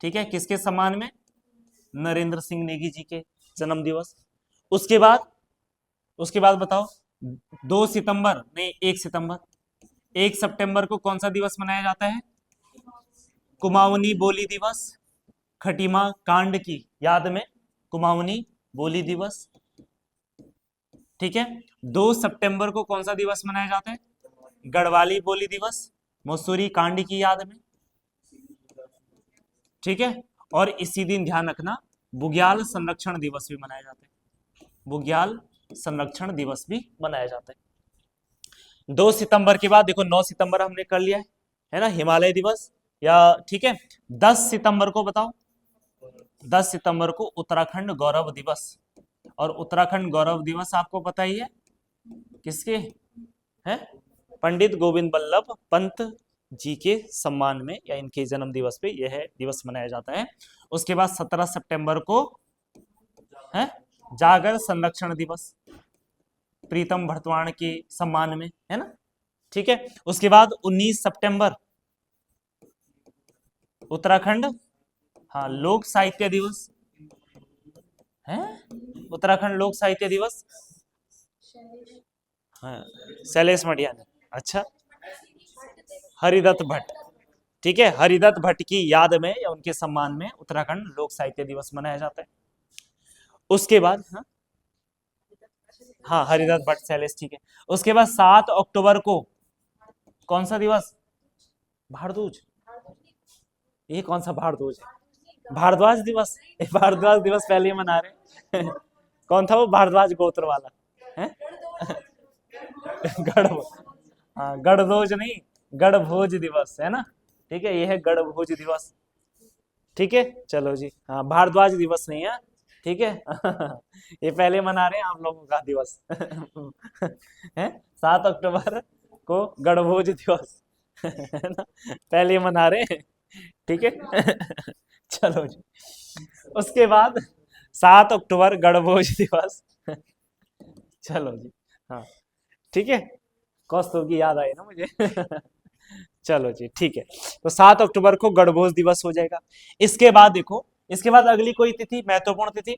ठीक है, किसके सम्मान में, नरेंद्र सिंह नेगी जी के जन्म दिवस। उसके बाद बताओ 2 सितंबर नहीं, 1 सितंबर, 1 सितंबर को कौन सा दिवस मनाया जाता है, कुमाऊनी बोली दिवस, खटीमा कांड की याद में कुमाऊनी बोली दिवस। ठीक है, 2 सितंबर को कौन सा दिवस मनाया जाता है, गढ़वाली बोली दिवस, मसूरी कांड की याद में। ठीक है, और इसी दिन ध्यान रखना बुग्याल संरक्षण दिवस भी मनाया जाता है, बुग्याल संरक्षण दिवस भी मनाया जाता है। 2 सितंबर के बाद देखो 9 सितंबर हमने कर लिया है ना, हिमालय दिवस। या ठीक है, 10 सितंबर को बताओ, 10 सितंबर को उत्तराखंड गौरव दिवस। और उत्तराखंड गौरव दिवस आपको पता ही है किसके है, पंडित गोविंद बल्लभ पंत जी के सम्मान में या इनके जन्म दिवस पे यह दिवस मनाया जाता है। उसके बाद 17 सितंबर को है जागर संरक्षण दिवस, प्रीतम भरतवाण के सम्मान में, है ना। ठीक है, उसके बाद 19 सितंबर उत्तराखंड हाँ, लोक साहित्य दिवस है, उत्तराखंड लोक साहित्य दिवस। हाँ, शैलेश मडियानी। अच्छा, हरिदत्त भट्ट। ठीक है, हरिदत्त भट्ट की याद में या उनके सम्मान में उत्तराखंड लोक साहित्य दिवस मनाया जाता है। उसके बाद हाँ, हरिदत्त भट्ट, शैलेश, ठीक है। उसके बाद 7 अक्टूबर को कौन सा दिवस? भारद्वाज। ये कौन सा भारद्वाज है? भारद्वाज दिवस। भारद्वाज दिवस पहले ही मना रहे। कौन था वो भारद्वाज गोत्र वाला है? गढ़, हाँ, गढ़दोज नहीं, गढ़भोज दिवस है ना। ठीक है, ये है गढ़भोज दिवस। ठीक है, चलो जी, हाँ, भारद्वाज दिवस नहीं है। ठीक है। ये पहले मना रहे हैं आप लोगों का दिवस। है 7 अक्टूबर को गढ़भोज दिवस। है ना, पहले ही मना रहे हैं। ठीक है। चलो जी, उसके बाद 7 अक्टूबर गणभोज दिवस। चलो जी, हाँ, ठीक है, कौस्तुभ की याद आई ना मुझे। चलो जी, ठीक है, तो 7 अक्टूबर को गणभोज दिवस हो जाएगा। इसके बाद देखो, इसके बाद अगली कोई तिथि, महत्वपूर्ण तिथि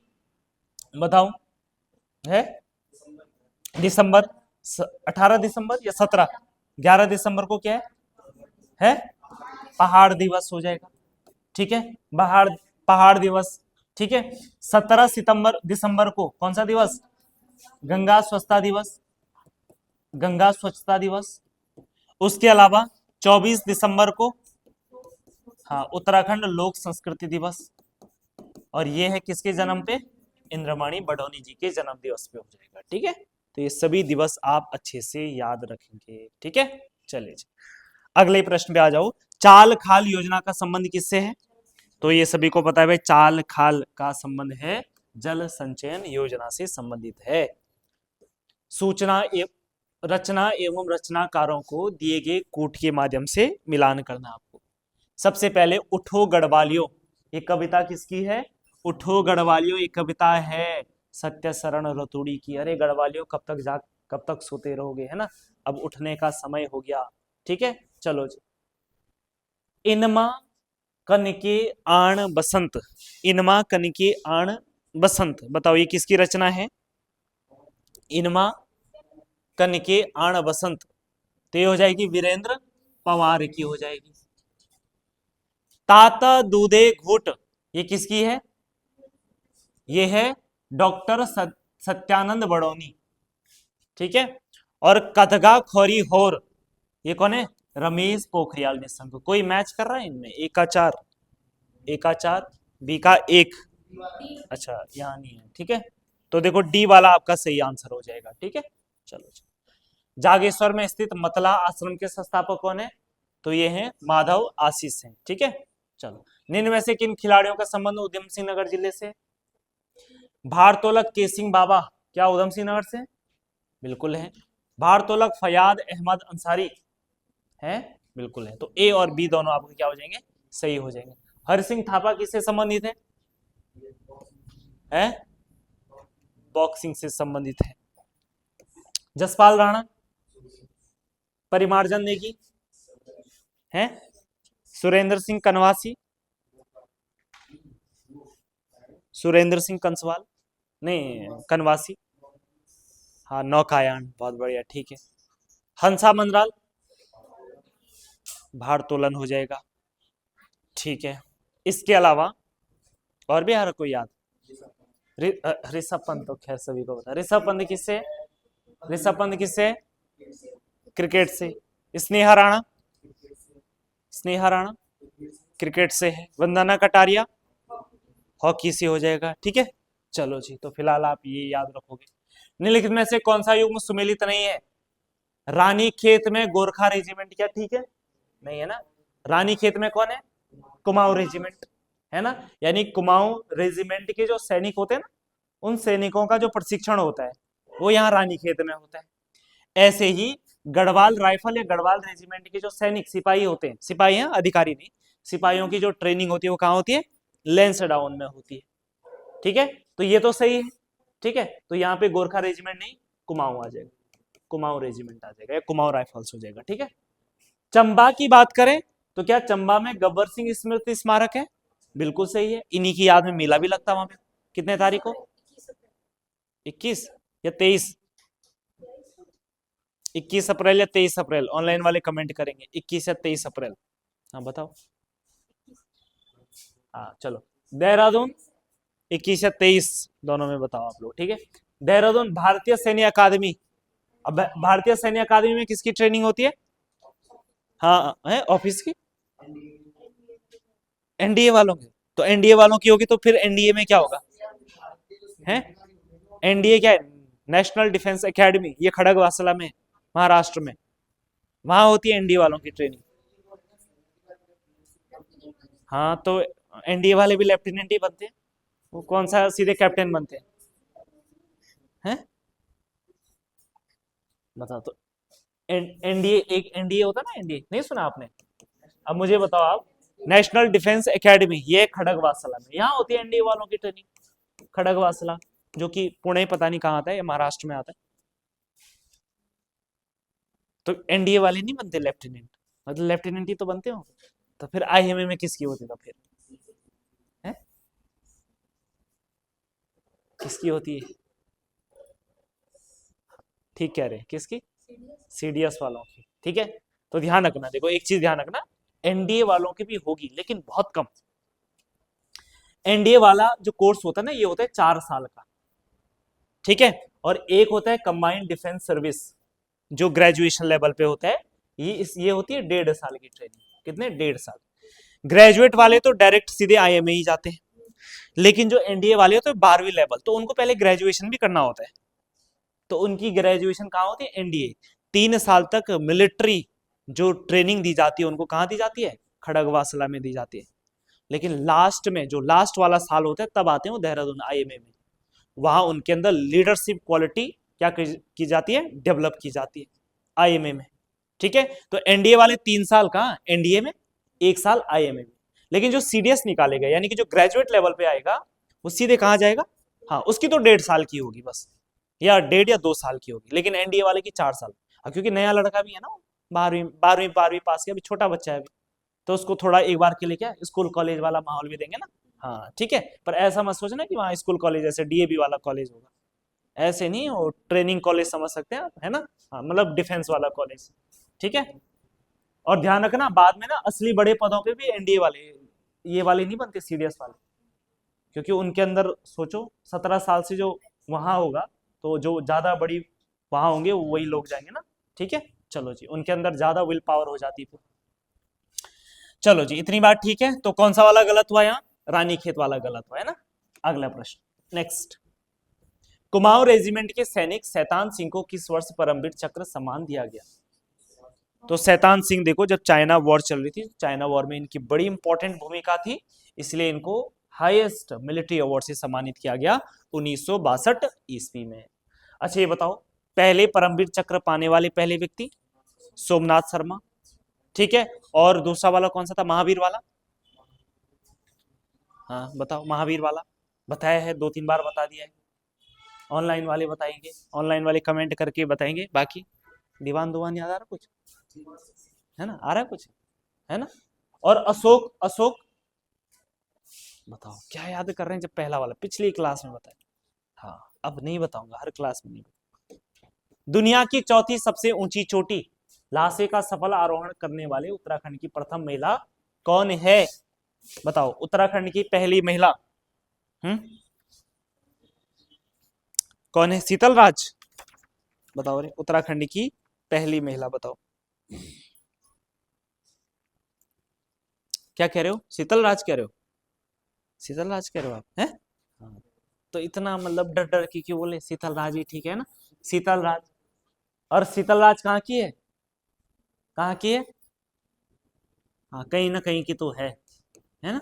बताओ, है दिसंबर, 18 दिसंबर या 17, 11 दिसंबर को क्या है पहाड़ दिवस हो जाएगा। ठीक है, पहाड़, पहाड़ दिवस। ठीक है, 17 सितंबर दिसंबर को कौन सा दिवस? गंगा स्वच्छता दिवस, गंगा स्वच्छता दिवस। उसके अलावा 24 दिसंबर को हाँ उत्तराखंड लोक संस्कृति दिवस, और ये है किसके जन्म पे? इंद्रमणि बडोनी जी के जन्म दिवस पे हो जाएगा। ठीक है, तो ये सभी दिवस आप अच्छे से याद रखेंगे। ठीक है, चलिए जी, अगले प्रश्न पे आ जाओ। चाल खाल योजना का संबंध किससे है? तो ये सभी को पता है भाई, चाल खाल का संबंध है जल संचयन योजना से संबंधित है। सूचना एवं रचना एवं रचनाकारों को दिए गए कूट के माध्यम से मिलान करना आपको। सबसे पहले उठो गढ़वालियों, ये कविता किसकी है? उठो गढ़वालियों, ये कविता है सत्य शरण रतुड़ी की। अरे गढ़वालियों, कब तक सोते रहोगे, है ना, अब उठने का समय हो गया। ठीक है, चलो जी। इनमा कनके आण बसंत, इनमा कनके आण बसंत, बताओ ये किसकी रचना है? इनमा कनके आण बसंत, तो ये हो जाएगी वीरेंद्र पवार की हो जाएगी। ताता दूधे घूट, ये किसकी है? ये है डॉक्टर सत्यानंद बड़ौनी। ठीक है, और कथगा खोरी होर, ये कौन है? रमेश पोखरियाल निशंक। कोई मैच कर रहा है इनमें? एक का 4, ए का 4, बी का 1। अच्छा, यहाँ नहीं है। ठीक है, तो देखो डी वाला आपका सही आंसर हो जाएगा। ठीक है, चलो, जागेश्वर में स्थित मतला आश्रम के संस्थापक कौन है? तो ये हैं माधव आशीष हैं। ठीक है, चलो, निम्न में से किन खिलाड़ियों का संबंध उधम सिंह नगर जिले से? भारतोलक केसिंह बाबा, क्या उधम सिंह नगर से? बिल्कुल है। भारतोलक फयाद अहमद अंसारी है? बिल्कुल है। तो ए और बी दोनों आपके क्या हो जाएंगे? सही हो जाएंगे। हरसिंह थापा किससे संबंधित है? बॉक्सिंग से संबंधित है। जसपाल राणा, परिमार्जन नेगी है? सुरेंद्र सिंह कनवासी, सुरेंद्र सिंह कंसवाल नहीं, कनवासी, हाँ, नौकायान, बहुत बढ़िया। ठीक है, हंसा मंदराल, भारतोलन हो जाएगा। ठीक है, इसके अलावा और भी हर कोई याद? ऋषभ पंत तो खैर सभी को बता। ऋषभ पंत किससे? ऋषभ पंत किससे? क्रिकेट से। स्नेहा राणा, स्नेहा राणा क्रिकेट से है। वंदना कटारिया हॉकी से हो जाएगा। ठीक है, चलो जी, तो फिलहाल आप ये याद रखोगे। निम्नलिखित में से कौन सा युग्म सुमेलित नहीं है? रानी खेत में गोरखा रेजिमेंट, क्या ठीक है? नहीं है ना। रानी खेत में कौन है? कुमाऊं रेजिमेंट, है ना, यानी कुमाऊं रेजिमेंट के जो सैनिक होते हैं ना, उन सैनिकों का जो प्रशिक्षण होता है वो यहाँ रानी खेत में होता है। ऐसे ही गढ़वाल राइफल या गढ़वाल रेजिमेंट के जो सैनिक सिपाही होते हैं, सिपाही हैं, अधिकारी नहीं, सिपाहियों की जो ट्रेनिंग होती है वो कहाँ होती है? लैंसडाउन में होती है। ठीक है, तो ये तो सही है। ठीक है, तो यहाँ पे गोरखा रेजिमेंट नहीं, कुमाऊं आ जाएगा, कुमाऊं रेजिमेंट आ जाएगा, कुमाऊं राइफल्स हो जाएगा। ठीक है, चंबा की बात करें तो क्या चंबा में गब्बर सिंह स्मृति स्मारक है? बिल्कुल सही है, इन्हीं की याद में मेला भी लगता वहां पे। कितने तारीख को? 21 या 23? 21 अप्रैल या 23 अप्रैल, ऑनलाइन वाले कमेंट करेंगे 21 या 23 अप्रैल। हाँ बताओ। हाँ चलो, देहरादून 21 या 23 दोनों में बताओ आप लोग, ठीक है। देहरादून भारतीय सैन्य अकादमी। अब भारतीय सैन्य अकादमी में किसकी ट्रेनिंग होती है? हाँ है ऑफिस की, एनडीए वालों की। तो एनडीए वालों की होगी तो फिर एनडीए में क्या होगा? है, एनडीए क्या है? नेशनल डिफेंस एकेडमी, ये खड़गवासला में, महाराष्ट्र में, वहां होती है एनडीए वालों की ट्रेनिंग। हाँ तो एनडीए वाले भी लेफ्टिनेंट ही बनते हैं, वो कौन सा सीधे कैप्टन बनते हैं? हैं? बताओ तो। एनडीए, एक एनडीए होता है ना, एनडीए नहीं सुना आपने? अब मुझे बताओ आप, नेशनल डिफेंस एकेडमी ये खड़गवासला में, यहाँ होती है एनडीए वालों की ट्रेनिंग, खड़गवासला, जो कि पुणे पता नहीं कहाँ आता है, महाराष्ट्र में आता है। तो एनडीए वाले नहीं बनते लेफ्टिनेंट, मतलब लेफ्टिनेंट ही तो बनते हो। तो फिर आईएमए में किसकी होती तो फिर? है? किसकी होती है? ठीक कह रहे हैं, किसकी? सीडीएस वालों की, ठीक है। तो ध्यान रखना, देखो एक चीज ध्यान रखना, एनडीए वालों की भी होगी लेकिन बहुत कम। एनडीए वाला जो कोर्स होता है ना, ये होता है 4 साल का, ठीक है। और एक होता है कंबाइंड डिफेंस सर्विस, जो ग्रेजुएशन लेवल पे होता है, ये होती है 1.5 साल की ट्रेनिंग। कितने? 1.5 साल। ग्रेजुएट वाले तो डायरेक्ट सीधे आईएमए ही जाते हैं, लेकिन जो एनडीए वाले होते हैं 12वीं लेवल, तो उनको पहले ग्रेजुएशन भी करना होता है। तो उनकी ग्रेजुएशन कहाँ होती है? एनडीए। 3 साल तक मिलिट्री जो ट्रेनिंग दी जाती है उनको कहाँ दी जाती है? खड़गवासला में दी जाती है। लेकिन लास्ट में जो लास्ट वाला साल होता है तब आते हैं वो देहरादून आईएमए में, वहां उनके अंदर लीडरशिप क्वालिटी क्या की जाती है? डेवलप की जाती है आईएमए में, ठीक है। तो एनडीए वाले 3 साल कहाँ? एनडीए में, 1 साल आईएमए में। लेकिन जो सीडीएस निकालेगा, यानी कि जो ग्रेजुएट लेवल पे आएगा, वो सीधे कहाँ जाएगा? हाँ, उसकी तो 1.5 साल की होगी बस, या 1.5 या 2 साल की होगी, लेकिन एनडीए वाले की 4 साल। क्योंकि नया लड़का भी है ना, 12वीं पास किया, अभी छोटा बच्चा है अभी, तो उसको थोड़ा एक बार के लिए क्या स्कूल कॉलेज वाला माहौल भी देंगे ना। हाँ ठीक है, पर ऐसा मत सोचना कि वहाँ स्कूल कॉलेज ऐसे डीएवी वाला कॉलेज होगा, ऐसे नहीं, वो ट्रेनिंग कॉलेज समझ सकते हैं आप, है ना। हाँ मतलब डिफेंस वाला कॉलेज, ठीक है। और ध्यान रखना, बाद में ना असली बड़े पदों पे भी एनडीए वाले, ये वाले नहीं बनते, सीडीएस वाले, क्योंकि उनके अंदर सोचो 17 साल से जो वहां होगा, तो जो ज्यादा बड़ी वहां होंगे वही लोग जाएंगे ना, ठीक है। चलो जी, उनके अंदर ज्यादा विल पावर हो जाती है। चलो जी, इतनी बात ठीक है। तो कौन सा वाला गलत हुआ यहाँ? रानीखेत वाला गलत हुआ है ना। अगला प्रश्न, नेक्स्ट। कुमाऊं रेजिमेंट के सैनिक शैतान सिंह को किस वर्ष परमवीर चक्र सम्मान दिया गया? तो शैतान सिंह देखो, जब चाइना वॉर चल रही थी, चाइना वॉर में इनकी बड़ी इंपॉर्टेंट भूमिका थी, इसलिए इनको हाईएस्ट मिलिट्री अवार्ड से सम्मानित किया गया 1962 ईस्वी में। अच्छा ये बताओ, पहले परमवीर चक्र पाने वाले पहले व्यक्ति? सोमनाथ शर्मा, ठीक है। और दूसरा वाला कौन सा था? महावीर वाला? हाँ बताओ, महावीर वाला बताया है, 2-3 बार बता दिया है। ऑनलाइन वाले बताएंगे, ऑनलाइन वाले कमेंट करके बताएंगे। बाकी दीवान दुवान याद आ रहा कुछ? है ना, आ रहा है कुछ? है ना। और अशोक, अशोक बताओ क्या याद कर रहे हैं, जब पहला वाला पिछली क्लास में बताया। हाँ अब नहीं बताऊंगा, हर क्लास में नहीं। दुनिया की चौथी सबसे ऊंची चोटी लासे का सफल आरोहण करने वाले उत्तराखंड की प्रथम महिला कौन है? बताओ, उत्तराखंड की पहली महिला। हम्म, कौन है? शीतल राज। बताओ रे, उत्तराखंड की पहली महिला बताओ। क्या कह रहे हो? शीतल राज कह रहे हो? शीतल राज कह रहे हो आप? हैं? हाँ। तो इतना मतलब डर डर की क्यों बोले? शीतल राज ही ठीक है ना, शीतल राज। और शीतल राज कहाँ की है? कहाँ की है? हाँ कहीं ना कहीं की तो है ना,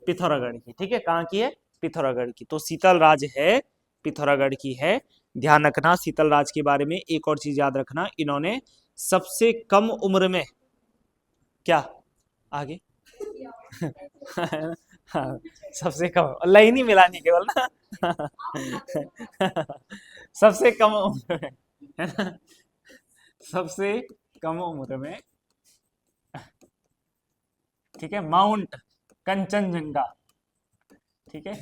पिथौरागढ़ की, ठीक है। कहाँ की है? पिथौरागढ़ की। तो शीतल राज है, पिथौरागढ़ की है। ध्यान रखना शीतल राज के बारे में, एक और चीज याद रखना, इन्होंने सबसे कम उम्र में क्या? आगे हाँ, सबसे कम लाइन ही मिलानी केवल ना सबसे कम उम्र में, है ना, सबसे कम उम्र में, ठीक है, माउंट कंचनजंगा, ठीक है।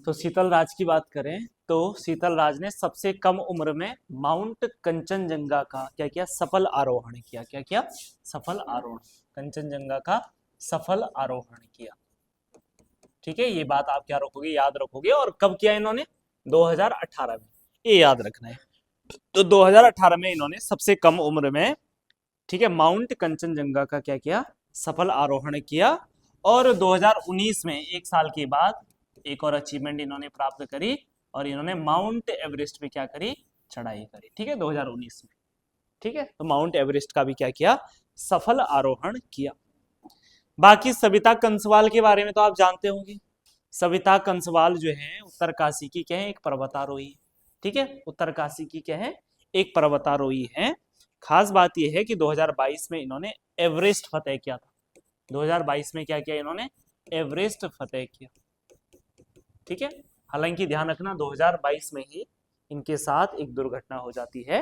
तो शीतल राज की बात करें तो शीतल राज ने सबसे कम उम्र में माउंट कंचनजंगा का क्या किया, सफल आरोहण किया। क्या किया? सफल आरोहण। कंचनजंगा का सफल आरोहण किया। ठीक है, ये बात आप क्या रखोगे, याद रखोगे। और कब किया इन्होंने? 2018 में, ये याद रखना है। तो 2018 में इन्होंने सबसे कम उम्र में, ठीक है, माउंट कंचनजंगा का क्या किया, सफल आरोहण किया। और 2019 में, एक साल के बाद, एक और अचीवमेंट इन्होंने प्राप्त करी और इन्होंने माउंट एवरेस्ट पे क्या करी, चढ़ाई करी। ठीक है, 2019 में। ठीक है, तो माउंट एवरेस्ट का भी क्या किया, सफल आरोहण किया। बाकी सविता कंसवाल के बारे में तो आप जानते होंगे। सविता कंसवाल जो है उत्तरकाशी की क्या है, एक पर्वतारोही। ठीक है, उत्तरकाशी की क्या है, एक पर्वतारोही है। खास बात यह है कि 2022 में इन्होंने एवरेस्ट फतेह किया था। 2022 में क्या किया इन्होंने, एवरेस्ट फतेह किया। ठीक है, हालांकि ध्यान रखना 2022 में ही इनके साथ एक दुर्घटना हो जाती है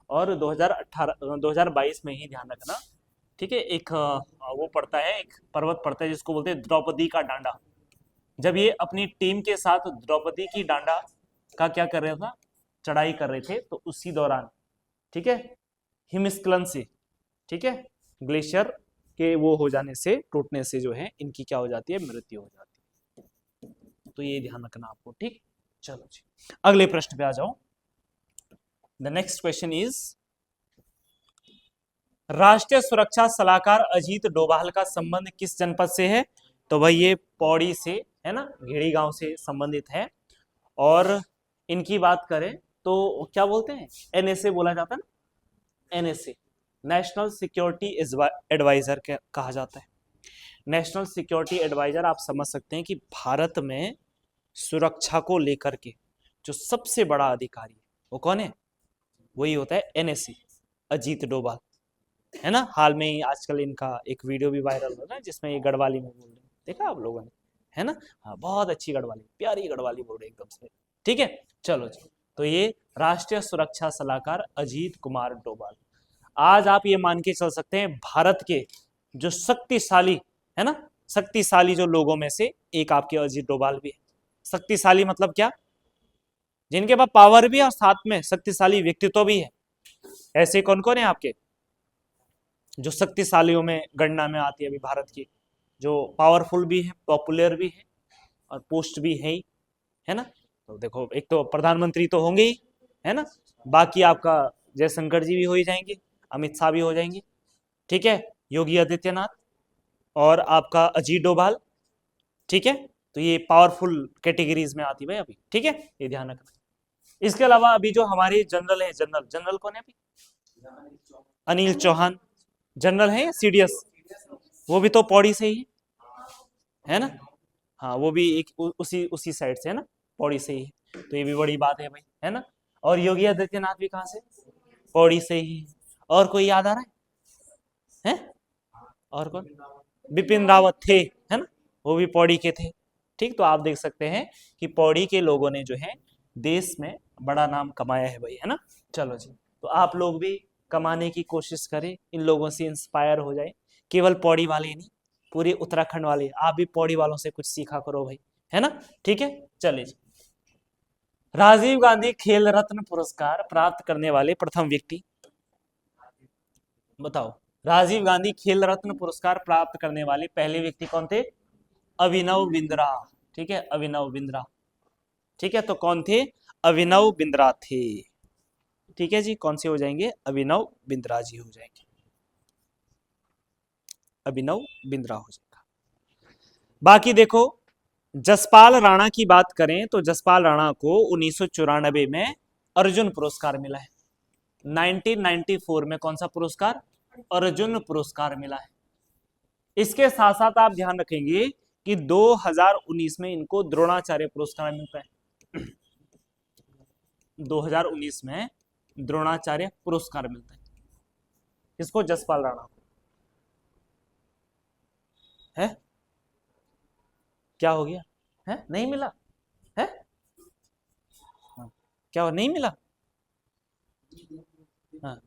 और 2022 में ही ध्यान रखना। ठीक है, एक वो पड़ता है, एक पर्वत पड़ता है जिसको बोलते हैं द्रौपदी का डांडा। जब ये अपनी टीम के साथ द्रौपदी की डांडा का क्या कर रहे था, चढ़ाई कर रहे थे, तो उसी दौरान, ठीक है, हिमस्खलन से, ठीक है, ग्लेशियर के वो हो जाने से, टूटने से जो है इनकी क्या हो जाती है, मृत्यु हो जाती है। तो ये ध्यान रखना आपको। ठीक, चलो जी अगले प्रश्न पे आ जाओ। द नेक्स्ट क्वेश्चन इज, राष्ट्रीय सुरक्षा सलाहकार अजीत डोभाल का संबंध किस जनपद से है? तो भाई ये पौड़ी से है ना, घेड़ी गांव से संबंधित है। और इनकी बात करें तो क्या बोलते हैं, एनएसए बोला जाता है ना, एनएसए, नेशनल सिक्योरिटी एडवाइजर कहा जाता है। नेशनल सिक्योरिटी एडवाइजर आप समझ सकते हैं कि भारत में सुरक्षा को लेकर के जो सबसे बड़ा अधिकारी है वो कौन है, वही होता है एनएसए, अजीत डोभाल, है ना। हाल में ही आजकल इनका एक वीडियो भी वायरल हो रहा है जिसमें ये गढ़वाली में बोल रहे हैं, देखा आप लोगों ने, है ना। हाँ, बहुत अच्छी गढ़वाली, प्यारी गढ़वाली बोल रहे एकदम से। ठीक है, चलो जी। तो ये राष्ट्रीय सुरक्षा सलाहकार अजीत कुमार डोभाल, आज आप ये मान के चल सकते हैं भारत के जो शक्तिशाली, है ना, शक्तिशाली जो लोगों में से एक आपके अजीत डोभाल भी है। शक्तिशाली मतलब क्या, जिनके पास पावर भी है और साथ में शक्तिशाली व्यक्तित्व भी है। ऐसे कौन कौन है आपके जो शक्तिशालियों में गणना में आती है अभी भारत की, जो पावरफुल भी है, पॉपुलर भी है और पोस्ट भी है ना। तो देखो, एक तो प्रधानमंत्री तो होंगे ही, है ना। बाकी आपका जयशंकर जी भी हो ही जाएंगे, अमित शाह भी हो जाएंगे, ठीक है, योगी आदित्यनाथ और आपका अजीत डोभाल। ठीक है, तो ये पावरफुल कैटेगरीज में आती है भाई अभी। ठीक है, ये ध्यान रखना। इसके अलावा अभी जो हमारे जनरल है, जनरल जनरल कौन है अभी, अनिल चौहान जनरल है या सीडीएस, वो भी तो पौड़ी से ही है ना। हाँ, वो भी एक उसी उसी साइड से है ना, पौड़ी से ही है। तो ये भी बड़ी बात है भाई, है ना। और योगी आदित्यनाथ भी कहाँ से, पौड़ी से ही। और कोई याद आ रहा है? और कौन, बिपिन रावत थे, है ना, वो भी पौड़ी के थे। ठीक, तो आप देख सकते हैं कि पौड़ी के लोगों ने जो है देश में बड़ा नाम कमाया है भाई, है ना। चलो जी, तो आप लोग भी कमाने की कोशिश करें, इन लोगों से इंस्पायर हो जाए। केवल पौड़ी वाले नहीं, पूरे उत्तराखंड वाले, आप भी पौड़ी वालों से कुछ सीखा करो भाई, है ना। ठीक है, चलिए जी। राजीव गांधी खेल रत्न पुरस्कार प्राप्त करने वाले प्रथम व्यक्ति बताओ। राजीव गांधी खेल रत्न पुरस्कार प्राप्त करने वाले पहले व्यक्ति कौन थे? अभिनव बिंद्रा। ठीक है, अभिनव बिंद्रा। ठीक है, तो कौन थे? अभिनव बिंद्रा थे। ठीक है जी, कौन से हो जाएंगे? अभिनव बिंद्रा जी हो जाएंगे, अभिनव बिंद्रा हो जाएगा। बाकी देखो, जसपाल राणा की बात करें तो जसपाल राणा को 1994 में अर्जुन पुरस्कार मिला है। 1994 में कौन सा पुरस्कार? अर्जुन पुरस्कार मिला है। इसके साथ साथ आप ध्यान रखेंगे कि 2019 में इनको द्रोणाचार्य पुरस्कार मिलता है। 2019 में द्रोणाचार्य पुरस्कार मिलता है किसको? जसपाल राणा को। है क्या हो गया, है नहीं मिला है? हाँ। क्या नहीं मिला? हाँ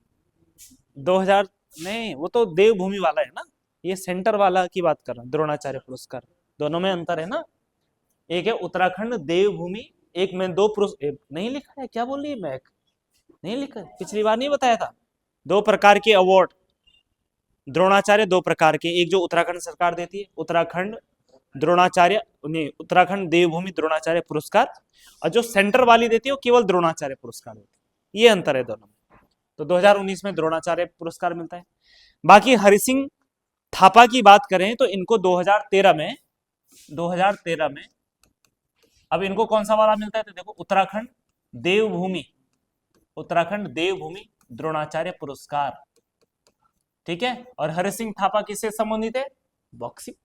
2000 नहीं, वो तो देवभूमि वाला है ना, ये सेंटर वाला की बात कर रहा हूँ, द्रोणाचार्य पुरस्कार। दोनों में अंतर है ना, एक है उत्तराखंड देवभूमि, एक में दो नहीं लिखा है, क्या बोल रही है मैं, नहीं लिखा है, पिछली बार नहीं बताया था। दो प्रकार के अवार्ड द्रोणाचार्य, दो प्रकार के, एक जो उत्तराखंड सरकार देती है, उत्तराखंड द्रोणाचार्य नहीं, उत्तराखंड देवभूमि द्रोणाचार्य पुरस्कार, और जो सेंटर वाली देती है वो केवल द्रोणाचार्य पुरस्कार देती है, ये अंतर है दोनों में। तो 2019 में द्रोणाचार्य पुरस्कार मिलता है। बाकी हरि सिंह थापा की बात करें तो इनको 2013 में अब इनको कौन सा वाला मिलता है, तो देखो उत्तराखंड देवभूमि द्रोणाचार्य पुरस्कार, ठीक है। और हरि सिंह थापा किससे संबंधित है, बॉक्सिंग,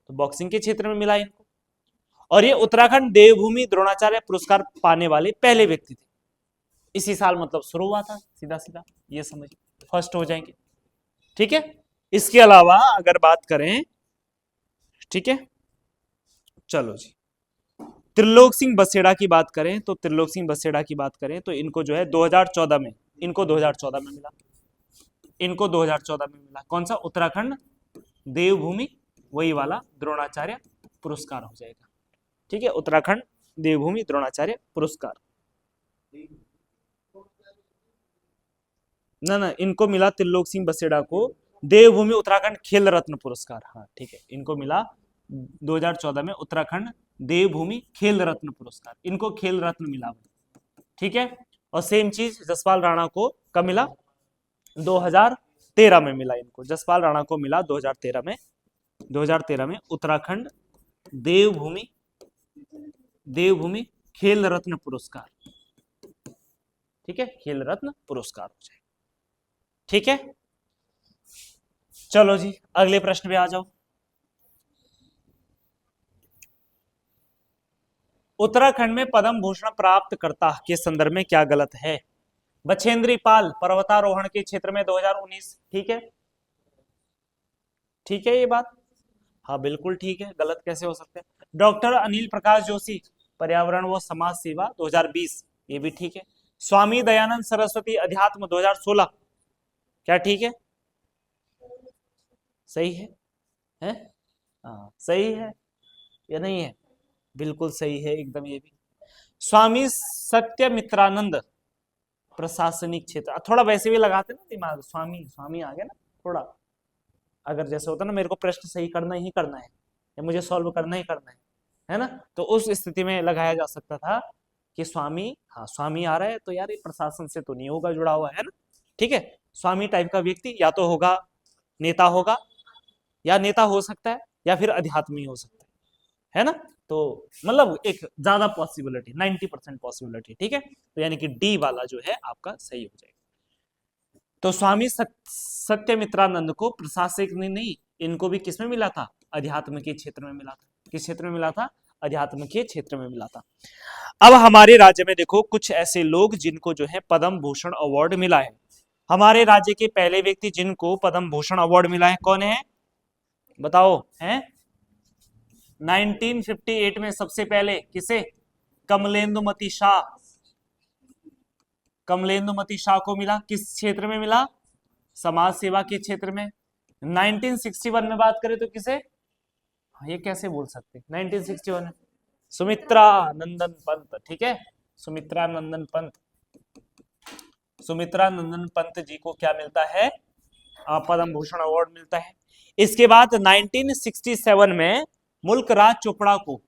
तो बॉक्सिंग के क्षेत्र में मिला इनको। और ये उत्तराखंड देवभूमि द्रोणाचार्य पुरस्कार पाने वाले पहले व्यक्ति थे, इसी साल मतलब शुरू हुआ था, सीधा सीधा ये समझिए, फर्स्ट हो जाएंगे, ठीक है। इसके अलावा अगर बात करें, ठीक है, चलो जी, त्रिलोक सिंह बसेड़ा की बात करें तो त्रिलोक सिंह बसेड़ा की बात करें तो इनको जो है 2014 में, इनको 2014 में मिला, इनको 2014 में मिला, कौन सा, उत्तराखंड देवभूमि वही वाला द्रोणाचार्य पुरस्कार हो जाएगा, ठीक है, उत्तराखंड देवभूमि द्रोणाचार्य पुरस्कार। ना इनको मिला त्रिलोक सिंह बसेड़ा को देवभूमि उत्तराखंड खेल रत्न पुरस्कार, हाँ ठीक है, इनको मिला 2014 में उत्तराखंड देवभूमि खेल रत्न पुरस्कार, इनको खेल रत्न मिला, ठीक है। और सेम चीज जसपाल राणा को कब मिला, 2013 में मिला, इनको जसपाल राणा को मिला 2013 में उत्तराखंड देवभूमि खेल रत्न पुरस्कार, ठीक है, खेल रत्न पुरस्कार हो जाए, ठीक है। चलो जी अगले प्रश्न पे आ जाओ। उत्तराखंड में पद्म भूषण प्राप्त करता के संदर्भ में क्या गलत है, बछेंद्री पाल पर्वतारोहण के क्षेत्र में 2019, ठीक है, ठीक है ये बात, हाँ बिल्कुल ठीक है, गलत कैसे हो सकते हैं। डॉक्टर अनिल प्रकाश जोशी पर्यावरण व समाज सेवा 2020, ये भी ठीक है। स्वामी दयानंद सरस्वती अध्यात्म 2016, क्या ठीक है, सही है, हाँ सही है या नहीं है, बिल्कुल सही है एकदम, ये भी। स्वामी सत्यमित्रानंद प्रशासनिक क्षेत्र, थोड़ा वैसे भी लगाते ना दिमाग, स्वामी स्वामी आ गया ना थोड़ा, अगर जैसे होता ना मेरे को प्रश्न सही करना ही करना है या मुझे सॉल्व करना ही करना है ना, तो उस स्थिति में लगाया जा सकता था कि स्वामी, हाँ स्वामी आ रहा है तो यार ये प्रशासन से तो नहीं होगा जुड़ा हुआ, है ना, ठीक है। स्वामी टाइप का व्यक्ति या तो होगा, नेता होगा, या नेता हो सकता है, या फिर अध्यात्मी हो सकता है ना, तो मतलब एक ज्यादा पॉसिबिलिटी 90% पॉसिबिलिटी, ठीक है, तो यानी कि डी वाला जो है आपका सही हो जाएगा। तो स्वामी सत्यमित्रानंद को प्रशासनिक नहीं, इनको भी किसमें मिला था, अध्यात्म के क्षेत्र में मिला था, किस क्षेत्र में मिला था, अध्यात्म के क्षेत्र में मिला था। अब हमारे राज्य में देखो कुछ ऐसे लोग जिनको जो है पद्म भूषण अवार्ड मिला है, हमारे राज्य के पहले व्यक्ति जिनको पद्म भूषण अवार्ड मिला है कौन है, बताओ, हैं 1958 में सबसे पहले किसे, कमलेंदुमती शाह, कमलेंदुमती शाह को मिला, किस क्षेत्र में मिला, समाज सेवा के क्षेत्र में। 1961 में बात करें तो किसे, ये कैसे बोल सकते 1961 सुमित्रा नंदन पंत, ठीक है, सुमित्रा नंदन पंत जी को क्या मिलता है, पद्म भूषण अवार्ड मिलता है। इसके बाद 1967 में मुल्क राज चोपड़ा को,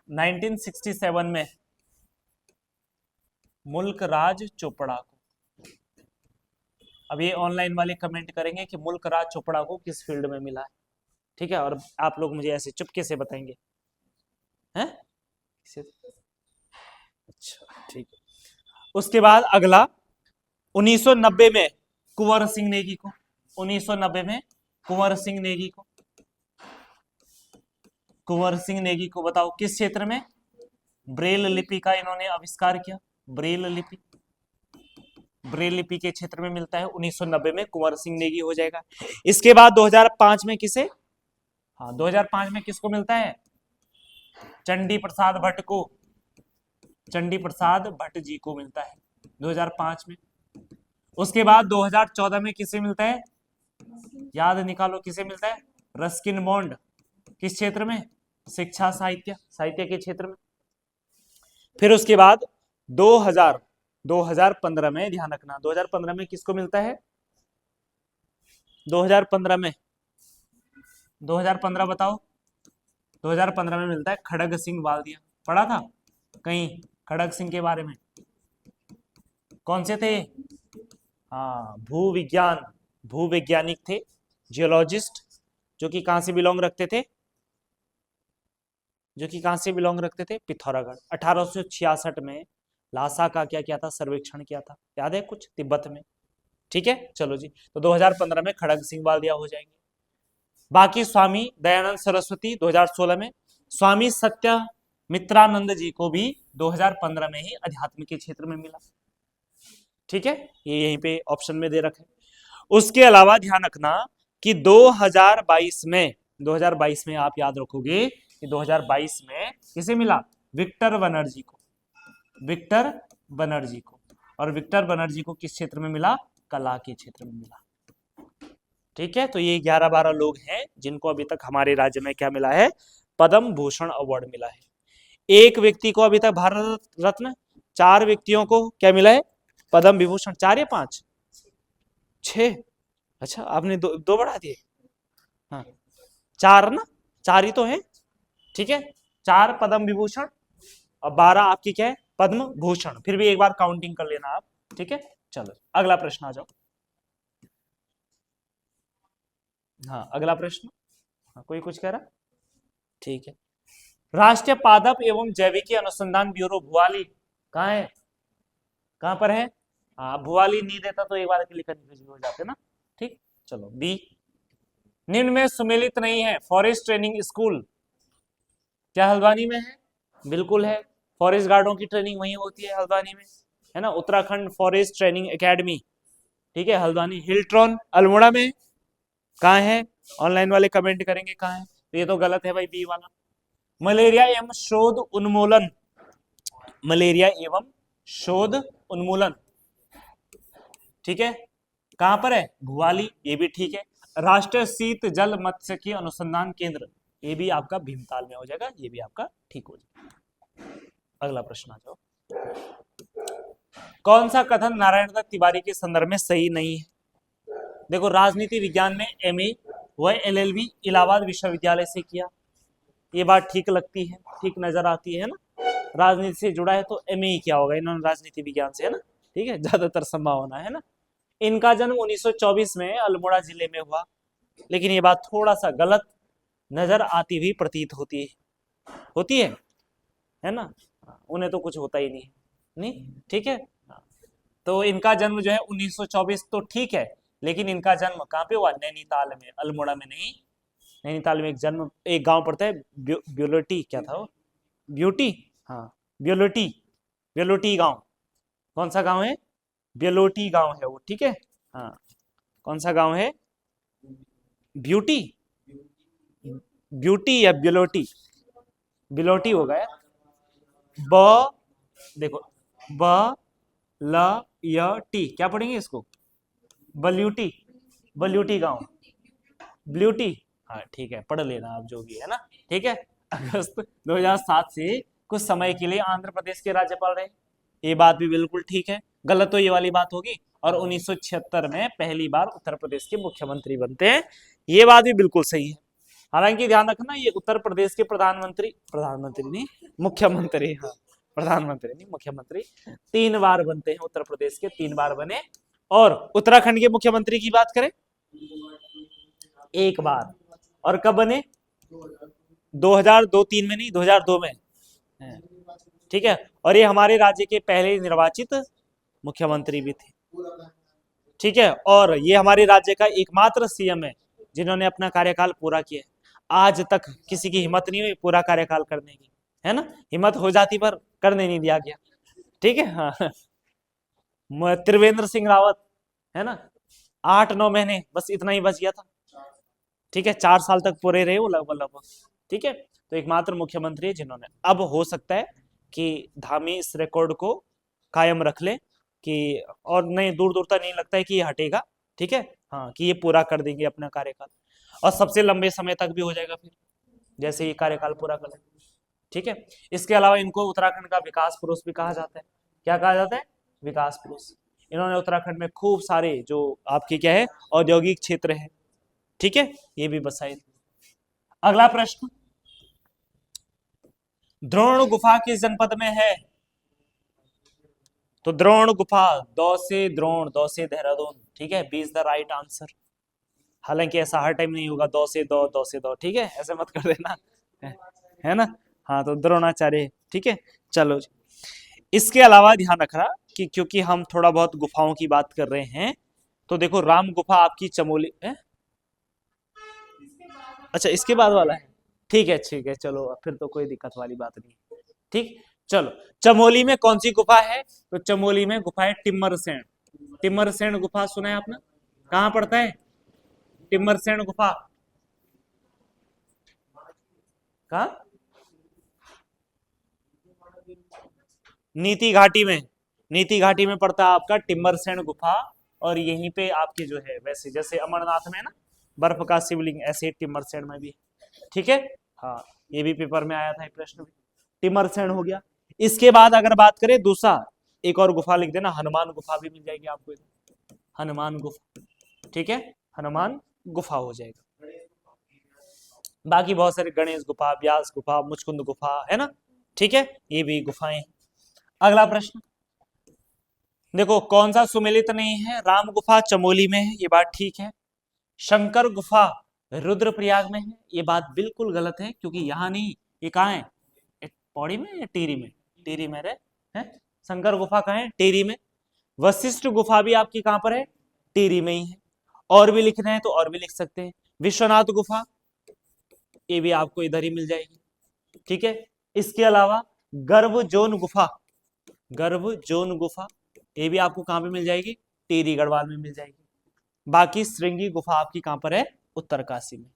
1967 में मुल्क राज चोपड़ा को, अब ये ऑनलाइन वाले कमेंट करेंगे कि मुल्क राज चोपड़ा को किस फील्ड में मिला है, ठीक है, और आप लोग मुझे ऐसे चुपके से बताएंगे, हैं, अच्छा ठीक है। उसके बाद अगला 1990 में कुंवर सिंह नेगी को, 1990 में कुंवर सिंह नेगी को, कुंवर सिंह नेगी को बताओ किस क्षेत्र में, ब्रेल लिपि का इन्होंने आविष्कार किया, ब्रेल लिपि के क्षेत्र में मिलता है 1990 में, कुंवर सिंह नेगी हो जाएगा। इसके बाद 2005 में किसे, हाँ 2005 में किसको मिलता है, चंडी प्रसाद भट्ट को, चंडी प्रसाद भट्ट जी को मिलता है 2005 में, उसके बाद 2014 में किसे मिलता है, याद निकालो, किसे मिलता है, रस्किन बॉन्ड। किस क्षेत्र में, शिक्षा साहित्य, साहित्य के क्षेत्र में। फिर उसके बाद 2015 में, ध्यान रखना 2015 में किसको मिलता है, 2015 में, 2015 बताओ, 2015 में मिलता है खड़ग सिंह बालदिया। पढ़ा था कहीं खड़ग सिंह के बारे में, कौन से थे, हाँ भूविज्ञान, भूवैज्ञानिक थे, जियोलॉजिस्ट, जो कि कहां से बिलोंग रखते थे, जो कि कहां से बिलोंग रखते थे, पिथौरागढ़। 1866 में लासा का क्या किया था, सर्वेक्षण किया था, याद है कुछ, तिब्बत में। ठीक है, चलो जी, तो 2015 में खड़ग सिंह बालदिया हो जाएंगे। बाकी स्वामी दयानंद सरस्वती 2016 में, स्वामी सत्यमित्रानंद जी को भी 2015 में ही अध्यात्म के क्षेत्र में मिला। ठीक है, ये यहीं पे ऑप्शन में दे रखे। उसके अलावा ध्यान रखना कि 2022 में आप याद रखोगे कि 2022 में किसे मिला, विक्टर बनर्जी को, विक्टर बनर्जी को। और विक्टर बनर्जी को किस क्षेत्र में मिला, कला के क्षेत्र में मिला। ठीक है, तो ये 11-12 लोग हैं जिनको अभी तक हमारे राज्य में क्या मिला है, पद्म भूषण अवार्ड मिला है। एक व्यक्ति को अभी तक भारत रत्न, 4 व्यक्तियों को क्या मिला है, पद्म विभूषण। 4 या 5, 6, अच्छा आपने दो बढ़ा दिए, हाँ 4 ना, 4 ही तो है। ठीक है, 4 पद्म विभूषण और 12 आपकी क्या है, पद्म भूषण। फिर भी एक बार काउंटिंग कर लेना आप। ठीक है, चलो अगला प्रश्न आ जाओ। हाँ अगला प्रश्न, हाँ, कोई कुछ कह रहा, ठीक है। राष्ट्रीय पादप एवं जैविकी अनुसंधान ब्यूरो भुआली कहाँ है, कहां पर है, हाँ भुआली नहीं देता तो एक बार के लिए कंफ्यूज हो जाते ना। ठीक, चलो बी, निम्न में सुमेलित नहीं है, फॉरेस्ट ट्रेनिंग स्कूल क्या हल्द्वानी में है, बिल्कुल है, फॉरेस्ट गार्डों की ट्रेनिंग वहीं होती है हल्द्वानी में, है ना, उत्तराखंड फॉरेस्ट ट्रेनिंग एकेडमी। ठीक है, हल्द्वानी। हिल्ट्रॉन अल्मोड़ा में कहाँ है, ऑनलाइन वाले कमेंट करेंगे कहाँ है, तो ये तो गलत है भाई, बी वाला। मलेरिया एवं शोध उन्मूलन, मलेरिया एवं शोध उन्मूलन, ठीक है, कहां पर है, भुआली, ये भी ठीक है। राष्ट्रीय शीत जल मत्स्यिकी अनुसंधान केंद्र, ये भी आपका भीमताल में हो जाएगा, ये भी आपका ठीक हो जाएगा। अगला प्रश्न आ जाओ। कौन सा कथन नारायण दत्त तिवारी के संदर्भ में सही नहीं है, देखो राजनीति विज्ञान में एमए व एलएलबी इलाहाबाद विश्वविद्यालय से किया, ये बात ठीक लगती है, ठीक नजर आती है ना, राजनीति से जुड़ा है तो एमए ही क्या होगा, इन्होंने राजनीति विज्ञान से, है ना, ठीक है, ज्यादातर संभावना है ना। इनका जन्म 1924 में अल्मोड़ा जिले में हुआ, लेकिन ये बात थोड़ा सा गलत नजर आती हुई प्रतीत होती है ना, उन्हें तो कुछ होता ही नहीं, ठीक है। तो इनका जन्म जो है 1924 तो ठीक है, लेकिन इनका जन्म कहाँ पे हुआ, नैनीताल में, अल्मोड़ा में नहीं। नैनीताल में एक गांव पड़ता है ब्यूलोटी, क्या था वो, ब्यूटी, हाँ ब्यूलोटी गांव, कौन सा गांव है, ब्यूलोटी गांव है वो, ठीक है, हाँ कौन सा गांव है, ब्यूटी, ब्यूटी या ब्यूलोटी, बिलोटी हो गया, ब देखो ब ल य टी, क्या पढ़ेंगे इसको, बल्यूटी, बल्यूटी गांव, ब्ल्यूटी, हाँ ठीक है, पढ़ लेना आप जो भी है ना, ठीक है। अगस्त 2007 से कुछ समय के लिए आंध्र प्रदेश के राज्यपाल रहे, ये बात भी बिल्कुल ठीक है, गलत तो ये वाली बात होगी। और 1976 में पहली बार उत्तर प्रदेश के मुख्यमंत्री बनते हैं, ये बात भी बिल्कुल सही है। हालांकि ध्यान रखना, ये उत्तर प्रदेश के प्रधानमंत्री नहीं, मुख्यमंत्री, हाँ प्रधानमंत्री नहीं मुख्यमंत्री 3 बार बनते हैं, उत्तर प्रदेश के 3 बार बने। और उत्तराखंड के मुख्यमंत्री की बात करें, 1 बार, और कब बने, 2002-3 में नहीं, 2002 में, ठीक है। और ये हमारे राज्य के पहले निर्वाचित मुख्यमंत्री भी थे, ठीक है। और ये हमारे राज्य का एकमात्र सीएम है जिन्होंने अपना कार्यकाल पूरा किया है, आज तक किसी की हिम्मत नहीं हुई पूरा कार्यकाल करने की, है ना, हिम्मत हो जाती पर करने नहीं दिया गया, ठीक है। हाँ त्रिवेंद्र सिंह रावत, है ना, 8-9 महीने बस इतना ही बच गया था, ठीक है, 4 साल तक पूरे रहे वो लगभग, ठीक है। तो एकमात्र मुख्यमंत्री है जिन्होंने, अब हो सकता है कि धामी इस रिकॉर्ड को कायम रख ले कि और नहीं दूर दूर तक नहीं लगता है कि ये हटेगा, ठीक है, हाँ कि ये पूरा कर देंगे अपना कार्यकाल, और सबसे लंबे समय तक भी हो जाएगा फिर जैसे ये कार्यकाल पूरा कर लेंगे, ठीक है। इसके अलावा इनको उत्तराखंड का विकास पुरुष भी कहा जाता है। क्या कहा जाता है? विकास पुरुष। इन्होंने उत्तराखंड में खूब सारे जो आपके क्या है औद्योगिक क्षेत्र है, ठीक है, ये भी बसाए थे। अगला प्रश्न, द्रोण गुफा किस जनपद में है? तो द्रोण गुफा, दौ से द्रोण, दौ से देहरादून, ठीक है, B is the right answer. हालांकि ऐसा हर टाइम नहीं होगा, दौ से दौ, दौ से दौ, ठीक है, ऐसे मत कर देना, है ना। हाँ तो द्रोणाचार्य, ठीक है। चलो जी, इसके अलावा ध्यान रखना कि क्योंकि हम थोड़ा बहुत गुफाओं की बात कर रहे हैं, तो देखो राम गुफा आपकी चमोली है, अच्छा इसके बाद वाला है, ठीक है, चलो फिर तो कोई दिक्कत वाली बात नहीं, ठीक। चलो, चमोली में कौन सी गुफा है? तो चमोली में गुफा है टिम्मरसेन। टिम्मरसेन गुफा सुना है आपने? कहां पड़ता है टिम्मरसेन गुफा? कहा? नीति घाटी में, नीति घाटी में पड़ता है आपका टिम्मरसेन गुफा। और यहीं पे आपके जो है वैसे जैसे अमरनाथ में ना बर्फ का शिवलिंग, ऐसे टिम्मरसेन में भी, ठीक है। हाँ, ये भी पेपर में आया था एक प्रश्न में, टिम्मरसेन हो गया। इसके बाद अगर बात करें दूसरा, एक और गुफा लिख देना, हनुमान गुफा भी मिल जाएगी आपको, हनुमान गुफा, ठीक है, हनुमान गुफा हो जाएगा। बाकी बहुत सारे गणेश गुफा, व्यास गुफा, मुचकुंद गुफा है ना, ठीक है, ये भी गुफाएं। अगला प्रश्न देखो, कौन सा सुमेलित नहीं है? राम गुफा चमोली में है, ये बात ठीक है। शंकर गुफा रुद्रप्रयाग में है, ये बात बिल्कुल गलत है, क्योंकि यहाँ नहीं, ये कहाँ है? पौड़ी में या टिहरी में? टिहरी में है। शंकर गुफा कहाँ है? टिहरी में। वशिष्ठ गुफा भी आपकी कहां पर है? टिहरी में ही है। और भी लिखना है तो और भी लिख सकते हैं। विश्वनाथ गुफा, ये भी आपको इधर ही मिल जाएगी, ठीक है। इसके अलावा गर्भ जोन गुफा, गर्भ जोन गुफा, ये भी आपको कहां पे मिल जाएगी? टिहरी गढ़वाल में मिल जाएगी। बाकी श्रृंगी गुफा आपकी कहां पर है? उत्तरकाशी में,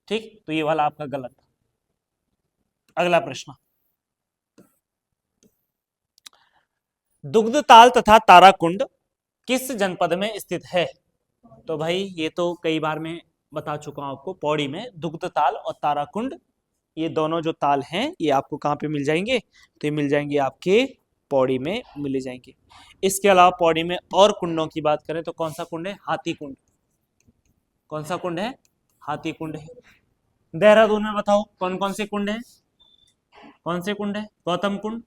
ठीक। तो ये वाला आपका गलत था। अगला प्रश्न, दुग्धताल तथा ताराकुंड किस जनपद में स्थित है? तो भाई ये तो कई बार मैं बता चुका हूं आपको, पौड़ी में दुग्धताल और ताराकुंड, ये दोनों जो ताल हैं ये आपको कहां पे मिल जाएंगे? तो ये मिल जाएंगे आपके पौड़ी में मिल जाएंगे। इसके अलावा पौड़ी में और कुंडों की बात करें तो कौन सा कुंड है? हाथी कुंड। कौन सा कुंड है? हाथी कुंड है। देहरादून में बताओ कौन कौन से कुंड है? कौन से कुंड है? गौतम कुंड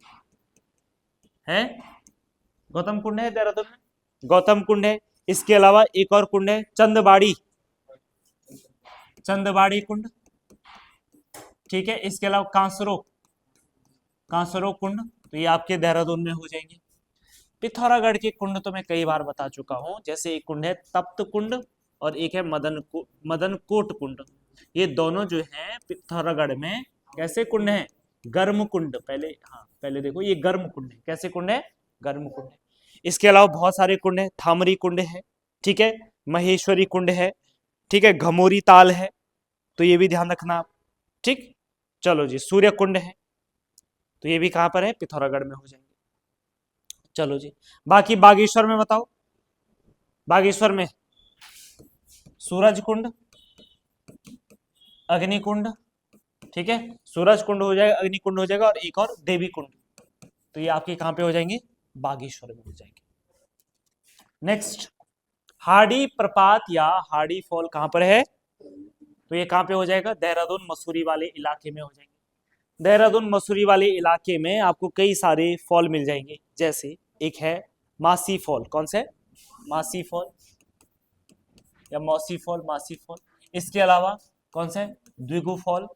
है, गौतम कुंड है देहरादून में, गौतम कुंड है। इसके अलावा एक और कुंड है चंदबाड़ी, चंदबाड़ी कुंड, ठीक है। इसके अलावा कांसरो, कांसरो कुंड, तो ये आपके देहरादून में हो जाएंगे। पिथौरागढ़ के कुंड तो मैं कई बार बता चुका हूं, जैसे एक कुंड है तप्त कुंड और एक है मदन कोट कुंड। ये दोनों जो है पिथौरागढ़ में कैसे कुंड है? गर्म कुंड। पहले हाँ पहले देखो, ये गर्म कुंड है। कैसे कुंड है? गर्म कुंड है। इसके अलावा बहुत सारे कुंड है, थामरी कुंड है, ठीक है, महेश्वरी कुंड है, ठीक है, घमोरी ताल है, तो ये भी ध्यान रखना आप, ठीक। चलो जी, सूर्य कुंड है, तो ये भी कहां पर है? पिथौरागढ़ में हो जाएंगे। चलो जी, बाकी बागेश्वर में बताओ, बागेश्वर में सूरज कुंड, अग्नि कुंड, ठीक है, सूरज कुंड हो जाएगा, अग्नि कुंड हो जाएगा, और एक और देवी कुंड, तो ये आपके कहां पे हो जाएंगे? बागेश्वर में हो जाएंगे। नेक्स्ट, हाड़ी प्रपात या हाड़ी फॉल कहां पर है? तो ये कहां पे हो जाएगा? देहरादून मसूरी वाले इलाके में हो जाएंगे। देहरादून मसूरी वाले इलाके में आपको कई सारे फॉल मिल जाएंगे, जैसे एक है मासी फॉल। कौन से? मासी फॉल या मौसी फॉल, मासी फॉल। इसके अलावा कौन सा है? द्विगु फॉल।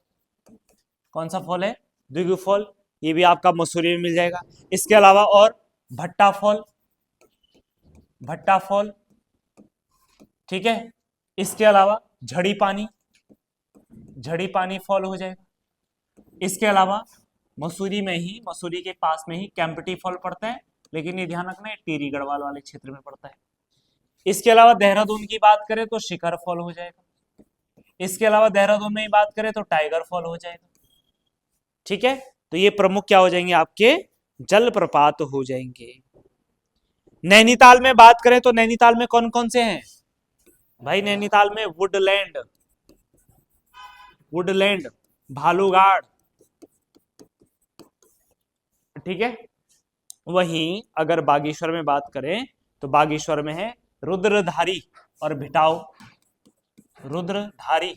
कौन सा फॉल है? द्विगु फॉल, ये भी आपका मसूरी में मिल जाएगा। इसके अलावा और भट्टा फॉल, भट्टा फॉल, ठीक है। इसके अलावा झड़ी पानी, झड़ी पानी फॉल हो जाएगा। इसके अलावा मसूरी में ही, मसूरी के पास में ही कैंपटी फॉल पड़ता है, लेकिन ये ध्यान रखना है टिहरी गढ़वाल वाले क्षेत्र में पड़ता है। इसके अलावा देहरादून की बात करें तो शिखर फॉल हो जाएगा। इसके अलावा देहरादून में ही बात करें तो टाइगर फॉल हो जाएगा, ठीक है। तो ये प्रमुख क्या हो जाएंगे? आपके जलप्रपात हो जाएंगे। नैनीताल में बात करें तो नैनीताल में कौन कौन से हैं भाई? नैनीताल में वुडलैंड, वुडलैंड, भालूगाड़, ठीक है। वहीं अगर बागेश्वर में बात करें तो बागेश्वर में है रुद्रधारी और भिटाऊ। रुद्रधारी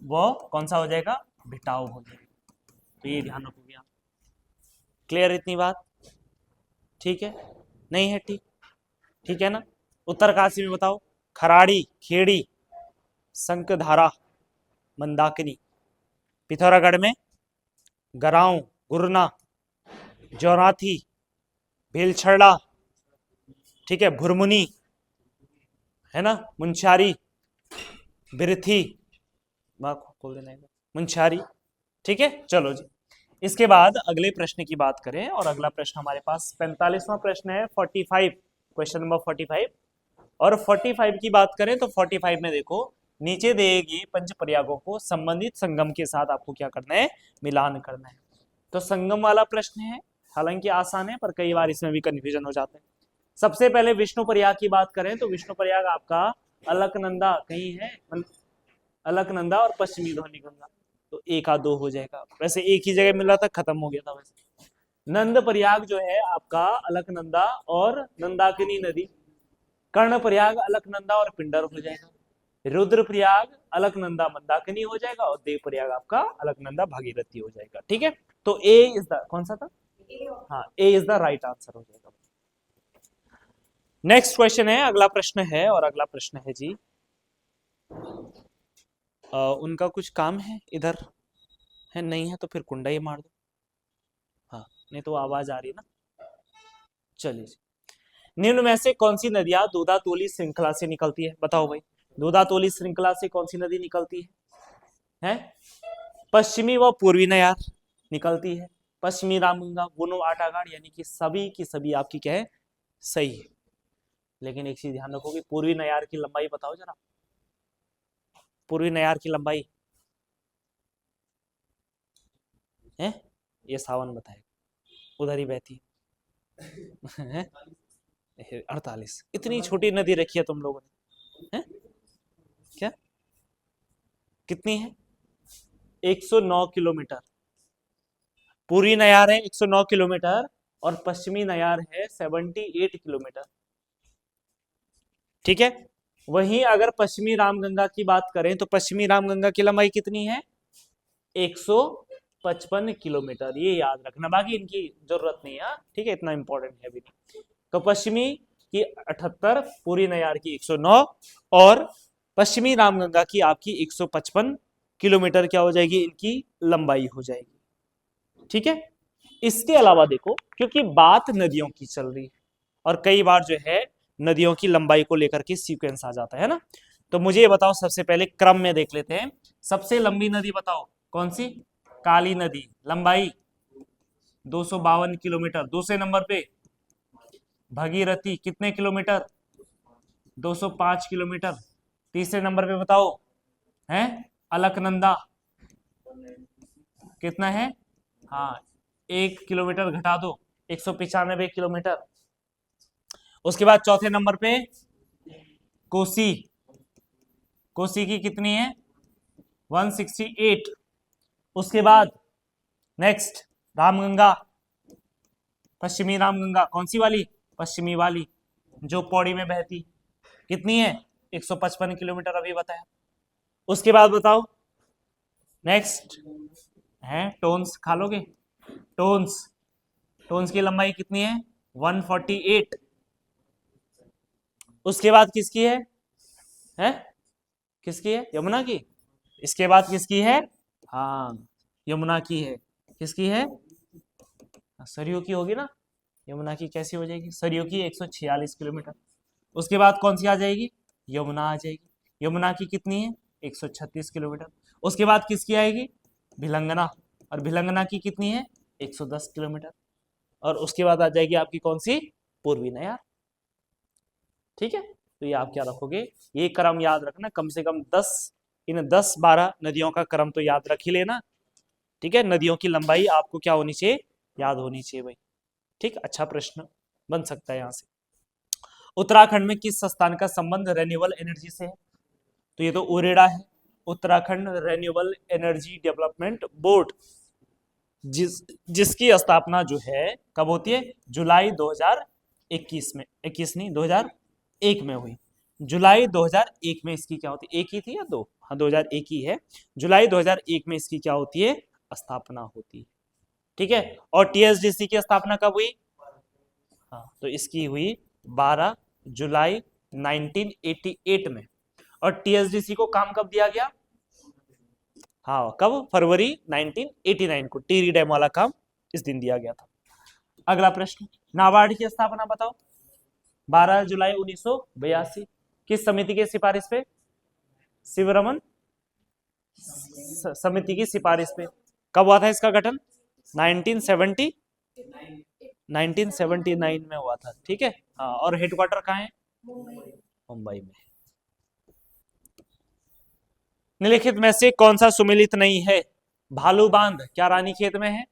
वो कौन सा हो जाएगा? भिटाऊ हो जाएगा। तो ये ध्यान रखोगे आप। क्लियर इतनी बात? ठीक है, नहीं है? ठीक, ठीक है ना। उत्तरकाशी में बताओ, खराड़ी, खेड़ी, संकधारा, मंदाकिनी। पिथौरागढ़ में गराऊं, गुरना, जौराथी, भेलछड़ा, ठीक है, भुरमुनी, है ना, मुंशारी, बिरथी, खोल देना मुंशारी, ठीक है। चलो जी, इसके बाद अगले प्रश्न की बात करें, और अगला प्रश्न हमारे पास 45वां प्रश्न है, 45, क्वेश्चन नंबर 45। और 45 की बात करें तो 45 में देखो, नीचे दिए गए पंच प्रयागों को संबंधित संगम के साथ आपको क्या करना है? मिलान करना है। तो संगम वाला प्रश्न है, हालांकि आसान है पर कई बार इसमें भी कंफ्यूजन हो जाता है। सबसे पहले विष्णु प्रयाग की बात करें तो विष्णु प्रयाग आपका अलकनंदा कहीं है, अलकनंदा और पश्चिमी धौलीगंगा, तो एक आ दो हो जाएगा। वैसे एक ही जगह मिल रहा था, खत्म हो गया था। वैसे नंद प्रयाग जो है आपका अलकनंदा और नंदाकिनी नदी, कर्ण प्रयाग अलकनंदा और पिंडर हो जाएगा, रुद्र प्रयाग अलकनंदा मंदाकिनी हो जाएगा, और देव प्रयाग आपका अलकनंदा भागीरथी हो जाएगा। ठीक है, तो ए इज द, कौन सा था? हाँ, ए इज द राइट आंसर हो जाएगा। नेक्स्ट क्वेश्चन है, अगला प्रश्न है, और अगला प्रश्न है जी, उनका कुछ काम है इधर है, नहीं है तो फिर कुंडा ही मार दो। हाँ, नहीं तो आवाज आ रही है ना। चलिए, निम्न में से कौन सी नदियां दूधातोली श्रृंखला से निकलती है? बताओ भाई, दूधातोली श्रृंखला से कौन सी नदी निकलती है? पश्चिमी व पूर्वी नयार निकलती है, पश्चिमी रामगंगा, बुनो, आटागाड़, यानी कि सभी की सभी आपकी क्या है? सही है। लेकिन एक चीज ध्यान रखोगे, पूर्वी नयार की लंबाई बताओ जरा, पूर्वी नयार की लंबाई है? ये सावन बताएगा, उधर ही बहती है 48। इतनी छोटी नदी रखी है तुम लोगों ने, है? क्या कितनी है? 109 किलोमीटर। पूर्वी नयार है 109 किलोमीटर और पश्चिमी नयार है 78 किलोमीटर। ठीक है, वहीं अगर पश्चिमी रामगंगा की बात करें तो पश्चिमी रामगंगा की लंबाई कितनी है? 155 किलोमीटर। ये याद रखना, बाकी इनकी जरूरत नहीं है। ठीक है, इतना इंपॉर्टेंट है अभी। तो पश्चिमी की 78, पूरी नयार की 109 और पश्चिमी रामगंगा की आपकी 155 किलोमीटर क्या हो जाएगी? इनकी लंबाई हो जाएगी। ठीक है, इसके अलावा देखो, क्योंकि बात नदियों की चल रही है और कई बार जो है नदियों की लंबाई को लेकर के सीक्वेंस आ जाता है ना, तो मुझे ये बताओ, सबसे पहले क्रम में देख लेते हैं। सबसे लंबी नदी बताओ कौन सी? काली नदी, लंबाई 252 किलोमीटर। दूसरे नंबर पे भगीरथी, कितने किलोमीटर? 205 किलोमीटर। तीसरे नंबर पे बताओ है अलकनंदा, कितना है? हाँ, 1 किलोमीटर घटा दो, 195 किलोमीटर। उसके बाद चौथे नंबर पे कोसी, कोसी की कितनी है? 168। उसके बाद नेक्स्ट रामगंगा, पश्चिमी रामगंगा, कौन सी वाली? पश्चिमी वाली, जो पौड़ी में बहती, कितनी है? 155 किलोमीटर अभी बताया। उसके बाद बताओ नेक्स्ट है टोन्स, खा लोगे? टोन्स, टोन्स की लंबाई कितनी है? 148। उसके बाद किसकी है? किसकी है? यमुना की। इसके बाद किसकी है? हाँ, यमुना की है। किसकी है? सरयू की होगी ना। यमुना की कैसी हो जाएगी? सरयू की 146 किलोमीटर। उसके बाद कौन सी आ जाएगी? यमुना आ जाएगी। यमुना की कितनी है? 136 किलोमीटर। उसके बाद किसकी आएगी? भिलंगना, और भिलंगना की कितनी है? 110 किलोमीटर। और उसके बाद आ जाएगी आपकी कौन सी? पूर्वी नयार। ठीक है, तो ये आप क्या रखोगे? ये क्रम याद रखना, कम से कम 10, इन 10-12 नदियों का क्रम तो याद रख ही लेना। ठीक है, नदियों की लंबाई आपको क्या होनी चाहिए? याद होनी चाहिए भाई। ठीक, अच्छा प्रश्न। बन सकता है यहाँ से। उत्तराखंड में किस संस्थान का संबंध रेन्यूएबल एनर्जी से है? तो ये तो उरेडा है, Uttarakhand renewable energy development board, जिसकी स्थापना जो है कब होती है? जुलाई 2021 में, 21 नहीं 2001 में हुई। जुलाई 2001 में इसकी क्या होती है? एक ही थी या दो? हाँ 2001 ही है। जुलाई 2001 में इसकी क्या होती है? स्थापना होती है। ठीक है। और टीएसडीसी की स्थापना कब हुई? हाँ तो इसकी हुई 12 जुलाई 1988 में। और टीएसडीसी को काम कब दिया गया? हाँ कब? फरवरी 1989 को टिहरी डैम वाला काम इस दिन दिया गया था। अगला प्रश्न, नाबार्ड की स्थापना बताओ। 12 जुलाई 1982 किस समिति की सिफारिश पे? शिवरमन समिति की सिफारिश पे। कब हुआ था इसका गठन? 1979 में हुआ था। ठीक है। हाँ और हेडक्वार्टर कहाँ है? मुंबई में। निम्नलिखित में से कौन सा सुमेलित नहीं है? भालू बांध क्या रानीखेत में है?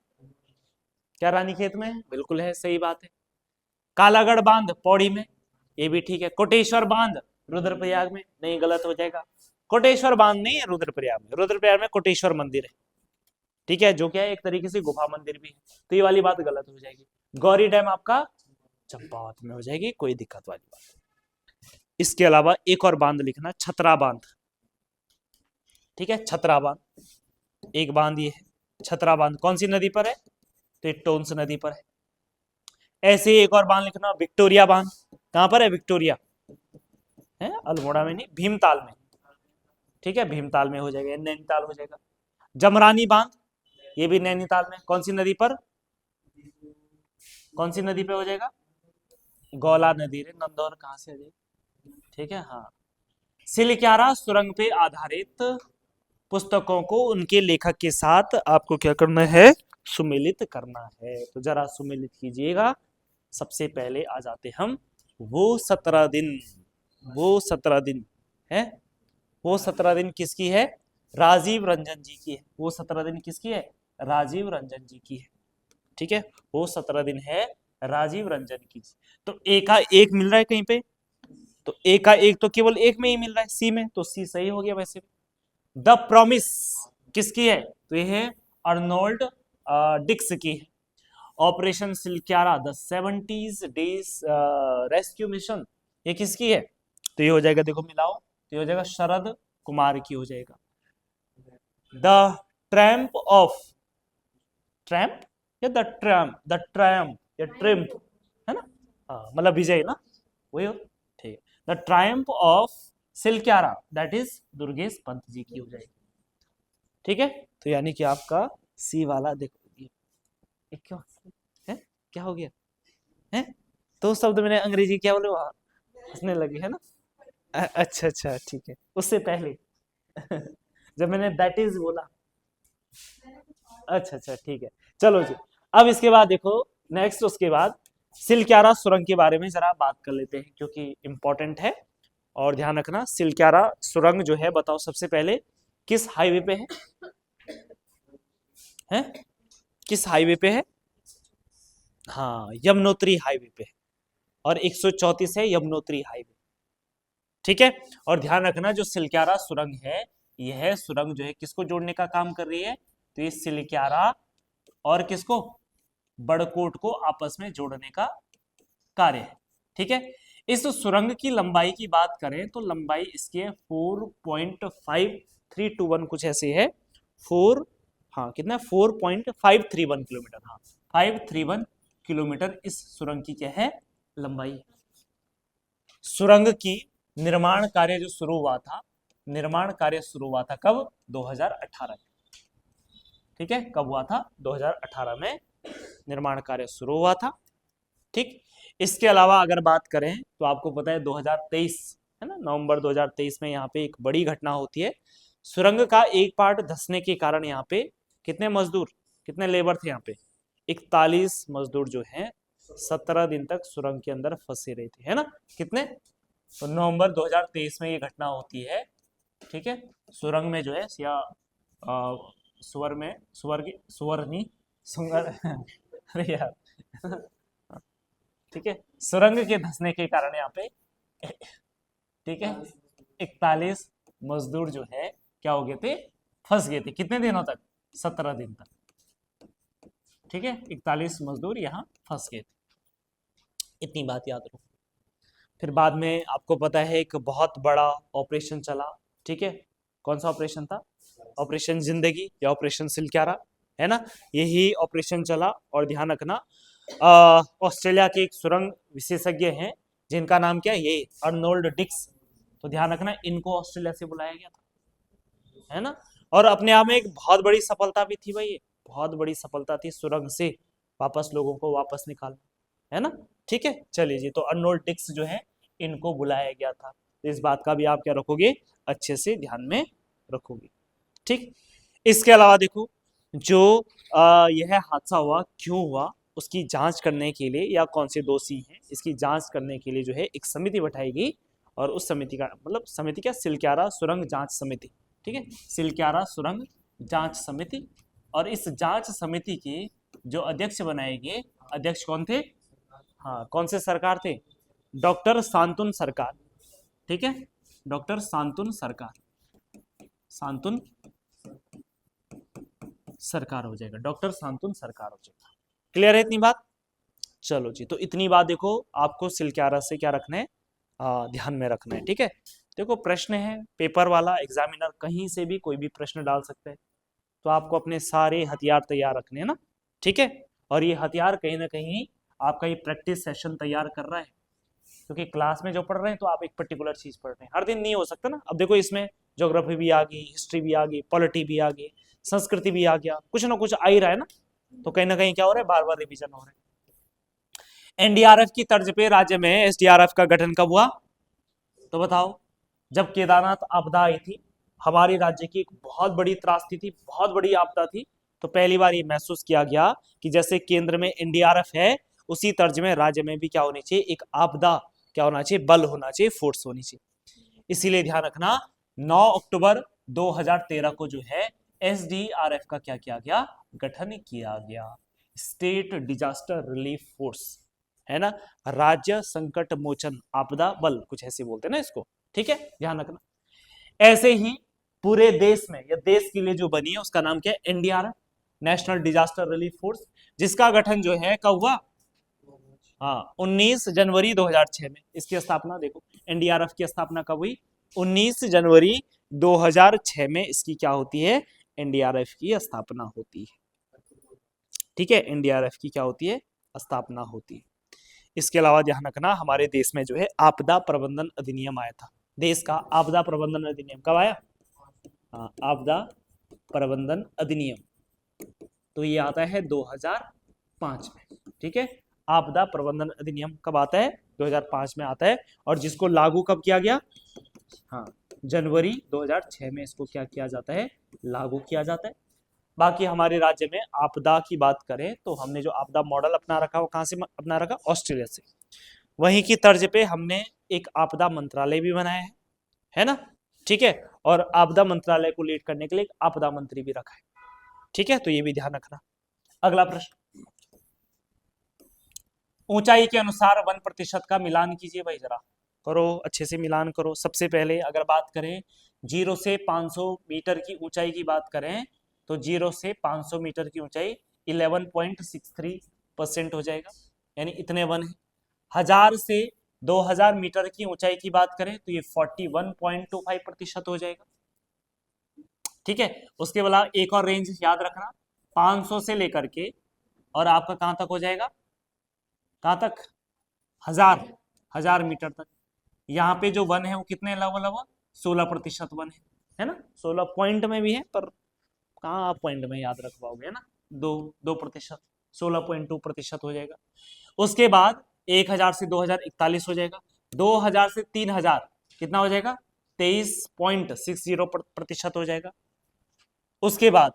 क्या रानीखेत में है? बिल्कुल है, सही बात है। कालागढ़ बांध पौड़ी में, ये भी ठीक है। कोटेश्वर बांध रुद्रप्रयाग में, नहीं गलत हो जाएगा। कोटेश्वर बांध नहीं है रुद्रप्रयाग में, रुद्रप्रयाग में कोटेश्वर मंदिर है। ठीक है, जो क्या है एक तरीके से गुफा मंदिर भी है, तो ये वाली बात गलत हो जाएगी। गौरी डैम आपका चंपावत में हो जाएगी, कोई दिक्कत वाली बात। इसके अलावा एक और बांध लिखना, छतरा बांध। ठीक है, छतरा बांध एक बांध ये है। छतरा बांध कौन सी नदी पर है? तो ये टोंस नदी पर है। ऐसे ही एक और बांध लिखना, विक्टोरिया बांध। कहां पर है? विक्टोरिया है, अल्मोड़ा में नहीं, भीमताल में। ठीक है, भीमताल में हो जाएगा, नैनीताल हो जाएगा। जमरानी बांध ये भी नैनीताल में, कौन सी नदी पर? कौन सी नदी पे हो जाएगा? गौला नदी रे, नंदौर कहां से आ जाएगी? ठीक है। हाँ, सिलक्यारा सुरंग पे आधारित पुस्तकों को उनके लेखक के साथ आपको क्या करना है? सुमेलित करना है। तो जरा सुमेलित कीजिएगा। सबसे पहले आ जाते हम वो 17 दिन। वो 17 दिन है, वो 17 दिन किसकी है? राजीव रंजन जी की है। वो 17 दिन किसकी है? राजीव रंजन जी की है। ठीक है, वो 17 दिन है राजीव रंजन की। तो एक का एक मिल रहा है कहीं पे, तो एक का एक तो केवल एक में ही मिल रहा है, सी में, तो सी सही हो गया। वैसे द प्रॉमिस किसकी है? तो ये है अर्नोल्ड डिक्स की है। Operation Silkyara the 70 days rescue mission, ये किसकी है? तो ये हो जाएगा, देखो मिलाओ, तो ये हो जाएगा शरद कुमार की हो जाएगा। द ट्रैम्प ऑफ, ट्रैम्प या द ट्रैम्प? द ट्रैम्प या ट्रिम्प है ना? हाँ मतलब विजय ना, वही हो। ठीक है, the triumph of Silkyara that is Durgesh Pant ji की हो जाएगी। ठीक है, तो यानी कि आपका सी वाला देखो ये क्यों है, क्या हो गया है? तो शब्द मैंने अंग्रेजी क्या बोले, हंसने लगे है ना? अच्छा अच्छा ठीक है, उससे पहले जब मैंने दैट इज बोला। अच्छा अच्छा ठीक है, चलो जी। अब इसके बाद देखो नेक्स्ट, उसके बाद सिलक्यारा सुरंग के बारे में जरा बात कर लेते हैं, क्योंकि इंपॉर्टेंट है। और ध्यान रखना, सिलक्यारा सुरंग जो है, बताओ सबसे पहले किस हाईवे पे है? हैं? किस हाईवे पे है? हाँ यमुनोत्री हाईवे पे है, और 134 है यमुनोत्री हाईवे। ठीक है, और ध्यान रखना जो सिलक्यारा सुरंग है, यह सुरंग जो है किसको जोड़ने का काम कर रही है? तो ये सिलक्यारा और किसको? बड़कोट को आपस में जोड़ने का कार्य है। ठीक है, इस सुरंग की लंबाई की बात करें तो लंबाई इसकी है 4.5321 कुछ ऐसे है। 4 हाँ कितना? 4.531 किलोमीटर। हाँ 531 किलोमीटर इस सुरंग की क्या है? लंबाई। सुरंग की निर्माण कार्य जो शुरू हुआ था, निर्माण कार्य शुरू हुआ था कब? 2018 में। ठीक है, कब हुआ था? 2018 में निर्माण कार्य शुरू हुआ था। ठीक, इसके अलावा अगर बात करें तो आपको पता है 2023 है ना, नवंबर 2023 में यहाँ पे एक बड़ी घटना होती है। सुरंग का एक पार्ट धंसने के कारण यहाँ पे कितने मजदूर, कितने लेबर थे यहाँ पे? 41 मजदूर जो हैं 17 दिन तक सुरंग के अंदर फंसे रहे थे, है ना? कितने? तो नवंबर 2023 में ये घटना होती है। ठीक है, सुरंग में जो है या सुअर में, सुअर की सुअर नहीं सुंगर अरे यार ठीक है, सुरंग के धंसने के कारण यहाँ पे ठीक है 41 मजदूर जो है क्या हो गए थे, फंस गए थे। कितने दिनों तक? 17 दिन तक। ठीक है, 41 मजदूर यहाँ फंस गए थे। इतनी बात याद रखो। फिर बाद में आपको पता है एक बहुत बड़ा ऑपरेशन चला। ठीक है, कौन सा ऑपरेशन था? ऑपरेशन जिंदगी या ऑपरेशन सिलक्यारा, है ना। यही ऑपरेशन चला। और ध्यान रखना ऑस्ट्रेलिया के एक सुरंग विशेषज्ञ हैं जिनका नाम क्या है, ये अर्नोल्ड डिक्स। तो ध्यान रखना इनको ऑस्ट्रेलिया से बुलाया गया था, है ना। और अपने आप में एक बहुत बड़ी सफलता भी थी भाई, ये बहुत बड़ी सफलता थी सुरंग से वापस लोगों को वापस निकालना, है ना। ठीक है, चलिए जी, तो अर्नोल्ड डिक्स जो है इनको बुलाया गया था। तो इस बात का भी आप क्या रखोगे, अच्छे से ध्यान में रखोगे। ठीक, इसके अलावा देखो जो यह हादसा हुआ क्यों हुआ उसकी जांच करने के लिए, या कौन से दोषी हैं इसकी जांच करने के लिए जो है एक समिति बैठाई गई। और उस समिति का मतलब समिति क्या, सिलक्यारा सुरंग जांच समिति। ठीक है, सिलक्यारा सुरंग जांच समिति। और इस जांच समिति के जो अध्यक्ष बनाए गए, अध्यक्ष कौन थे? हाँ, कौन से सरकार थे? डॉक्टर शांतनु सरकार। ठीक है, डॉक्टर शांतनु सरकार, शांतनु सरकार हो जाएगा, डॉक्टर शांतनु सरकार हो जाएगा। क्लियर है इतनी बात? चलो जी, तो इतनी बात देखो आपको सिलक्यारा से क्या रखना है, ध्यान में रखना है। ठीक है, देखो प्रश्न है पेपर वाला, एग्जामिनर कहीं से भी कोई भी प्रश्न डाल सकते हैं, तो आपको अपने सारे हथियार तैयार रखने हैं ना। ठीक है, और ये हथियार कहीं ना कहीं आपका ये प्रैक्टिस सेशन तैयार कर रहा है, क्योंकि क्लास में जो पढ़ रहे हैं तो आप एक पर्टिकुलर चीज पढ़ रहे हैं, हर दिन नहीं हो सकता ना। अब देखो इसमें ज्योग्राफी भी आ गई, हिस्ट्री भी आ गई, पॉलिटी भी आ गई, संस्कृति भी आ गया, कुछ ना कुछ आ ही रहा है ना। तो कहीं ना कहीं क्या हो रहा है, बार बार रिविजन हो रहा है। एनडीआरएफ की तर्ज पे राज्य में एसडीआरएफ का गठन कब हुआ? तो बताओ। जब केदारनाथ आपदा आई थी, हमारे राज्य की एक बहुत बड़ी त्रासदी थी, बहुत बड़ी आपदा थी। तो पहली बार ये महसूस किया गया कि जैसे केंद्र में एनडीआरएफ है, उसी तर्ज में राज्य में भी क्या होनी चाहिए, एक आपदा क्या होना चाहिए, बल होना चाहिए, फोर्स होनी चाहिए। इसीलिए ध्यान रखना 9 अक्टूबर 2013 को जो है एसडीआरएफ का क्या किया गया, गठन किया गया, स्टेट डिजास्टर रिलीफ फोर्स, है ना, राज्य संकट मोचन आपदा बल, कुछ ऐसे बोलते हैं ना इसको। ठीक है, ध्यान रखना। ऐसे ही पूरे देश में या देश के लिए जो बनी है उसका नाम क्या है, NDRF, national disaster relief force, जिसका गठन जो है कब हुआ? हाँ, 19 जनवरी 2006 में इसकी स्थापना। देखो एनडीआरएफ की स्थापना कब हुई? 19 जनवरी 2006 में इसकी क्या होती है, एनडीआरएफ की स्थापना होती है। ठीक है, एनडीआरएफ की क्या होती है, स्थापना होती है। इसके अलावा ध्यान रखना हमारे देश में जो है आपदा प्रबंधन अधिनियम आया था। देश का आपदा प्रबंधन अधिनियम कब आया? हाँ, आपदा प्रबंधन अधिनियम, तो ये आता है 2005 में। ठीक है, आपदा प्रबंधन अधिनियम कब आता है? 2005 में आता है। और जिसको लागू कब किया गया? हाँ, जनवरी 2006 में इसको क्या किया जाता है, लागू किया जाता है। बाकी हमारे राज्य में आपदा की बात करें तो हमने जो आपदा मॉडल अपना रखा वो कहाँ से अपना रखा? ऑस्ट्रेलिया से। वहीं की तर्ज पे हमने एक आपदा मंत्रालय भी बनाया है ना। ठीक है, और आपदा मंत्रालय को लीड करने के लिए एक आपदा मंत्री भी रखा है। ठीक है, तो ये भी ध्यान रखना। अगला प्रश्न, ऊंचाई के अनुसार 1% का मिलान कीजिए भाई, जरा करो अच्छे से मिलान करो। सबसे पहले अगर बात करें 0 से 500 मीटर की ऊंचाई की बात करें तो 0 से 500 मीटर की ऊंचाई 11.63% हो जाएगा, यानी इतने वन है। 1000 से 2000 मीटर की ऊंचाई की बात करें तो ये 41.25% हो जाएगा। ठीक है, उसके बाद एक और रेंज याद रखना, 500 से लेकर के और आपका कहां तक हो जाएगा, कहां तक? 1000 मीटर तक। यहाँ पे जो वन है वो कितने लगभग 16% वन है ना। 16 पॉइंट में भी है पर कहाँ पॉइंट में याद रख पाओगे, है ना। 2% 16.2% हो जाएगा। उसके बाद 1000 से 2000 41 हो जाएगा। 2000 से 3000 कितना हो जाएगा? 23.60% हो जाएगा। उसके बाद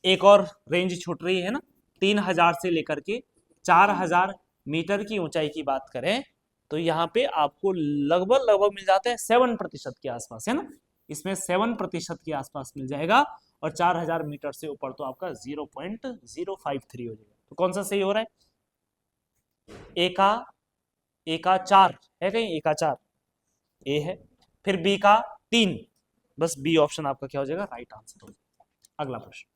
एक और रेंज छूट रही है ना, 3000 से लेकर के 4000 मीटर की ऊंचाई की बात करें तो यहाँ पे आपको लगभग मिल जाता है 7% के आसपास, है ना। इसमें 7% के आसपास मिल जाएगा। और 4000 मीटर से ऊपर तो आपका 0.053 हो जाएगा। तो कौन सा सही हो रहा है? ए का 4 है कहीं, ए का 4 ए है, फिर बी का 3, बस बी ऑप्शन आपका क्या हो जाएगा, राइट आंसर हो जाएगा। अगला प्रश्न,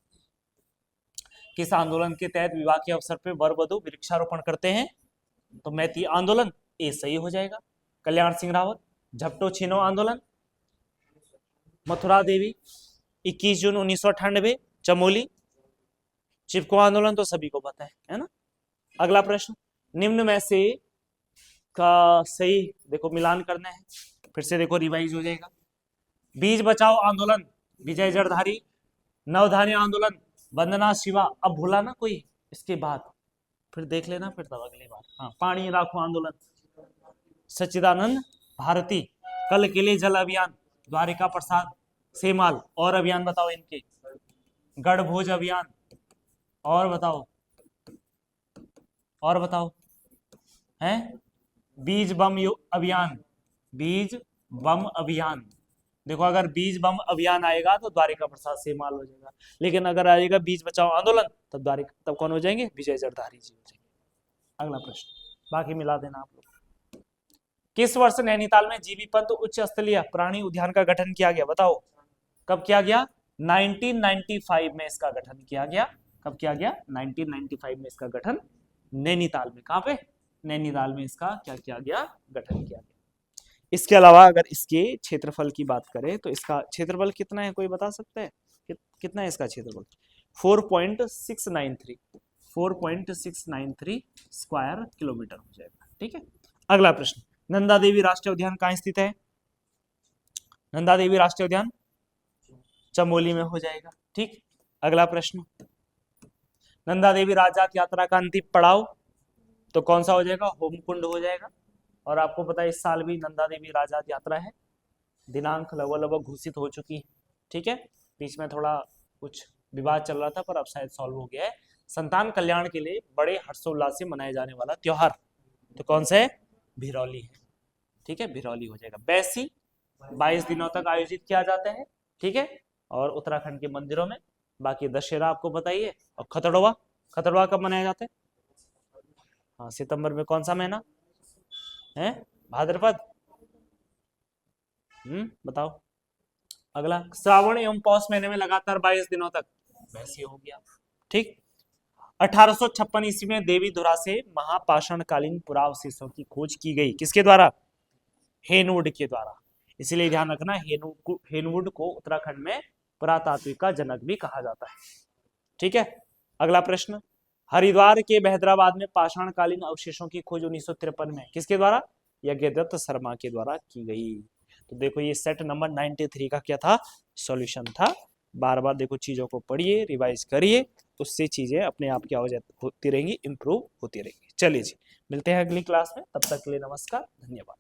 किस आंदोलन के तहत विवाह के अवसर पर वर वधु वृक्षारोपण करते हैं? तो मैती आंदोलन, ए सही हो जाएगा। कल्याण सिंह रावत, झपटो छीनो आंदोलन, मथुरा देवी, 21 जून 1998, चमोली, चिपको आंदोलन तो सभी को पता है ना। अगला प्रश्न, निम्न में से का सही देखो मिलान करना है, फिर से देखो रिवाइज हो जाएगा। बीज बचाओ आंदोलन विजय जड़धारी, नवधान्य आंदोलन वंदना शिवा, अब भूला ना कोई, इसके बाद फिर देख लेना फिर तब अगली बार। हाँ, पानी राखो आंदोलन सच्चिदानंद भारती, कल के लिए जल अभियान द्वारिका प्रसाद सेमाल, और अभियान बताओ इनके, गढ़भोज अभियान, और बताओ हैं, बीज बम अभियान, बीज बम अभियान। देखो अगर बीज बम अभियान आएगा तो द्वारिका प्रसाद सेमाल हो जाएगा, लेकिन अगर आएगा बीज बचाओ आंदोलन तब कौन हो जाएंगे, विजय जड़धारी जी हो जाएंगे। अगला प्रश्न, बाकी मिला देना आप लोग। किस वर्ष नैनीताल में जीबी पंत उच्च स्तरीय प्राणी उद्यान का गठन किया गया? बताओ कब किया गया? 1995 में इसका गठन किया गया। कब किया गया? 1995 में इसका गठन नैनीताल में। कहां पे? नैनीताल में इसका क्या किया गया? गठन किया गया। इसके अलावा अगर इसके क्षेत्रफल की बात करें तो इसका क्षेत्रफल कितना है, कोई बता सकता है? कितना है इसका क्षेत्रफल? 4.693 स्क्वायर किलोमीटर हो जाएगा। ठीक है, अगला प्रश्न, नंदा देवी राष्ट्रीय उद्यान कहाँ स्थित है? नंदा देवी राष्ट्रीय उद्यान चमोली में हो जाएगा। ठीक, अगला प्रश्न, नंदा देवी राजजात यात्रा का अंतिम पड़ाव तो कौन सा हो जाएगा? होमकुंड हो जाएगा। और आपको पता है इस साल भी नंदा देवी राजजात यात्रा है, दिनांक लगभग घोषित हो चुकी है। ठीक है, बीच में थोड़ा कुछ विवाद चल रहा था पर अब शायद सॉल्व हो गया है। संतान कल्याण के लिए बड़े हर्षोल्लास से मनाया जाने वाला त्योहार तो कौन सा है? भिरौली है। ठीक है, भिरौली हो जाएगा। बैसी 22 दिनों तक आयोजित किया जाता है। ठीक है, और उत्तराखंड के मंदिरों में। बाकी दशहरा आपको बताइए। और खतड़वा कब मनाया जाता है? हाँ, सितंबर में। कौन सा महीना है? भाद्रपद। बताओ। अगला, श्रावण एवं पौष महीने में लगातार 22 दिनों तक वैसे हो गया। ठीक, 1856 ईस्वी में देवी धुरा से महापाषाणकालीन पुरावशेषों की खोज की गई। किसके द्वारा? हेनवुड के द्वारा। इसलिए ध्यान रखना, हेनवुड को उत्तराखंड में पुरातात्विक का जनक भी कहा जाता है। ठीक है, अगला प्रश्न, हरिद्वार के बहदराबाद में पाषाणकालीन अवशेषों की खोज 1953 में किसके द्वारा? यज्ञदत्त शर्मा के द्वारा की गई। तो देखो ये सेट नंबर 93 का क्या था? सॉल्यूशन था। बार बार देखो चीजों को पढ़िए, रिवाइज करिए, उससे चीजें अपने आप क्या होती रहेंगी, इंप्रूव होती रहेंगी। चलिए जी, मिलते हैं अगली क्लास में, तब तक के लिए नमस्कार, धन्यवाद।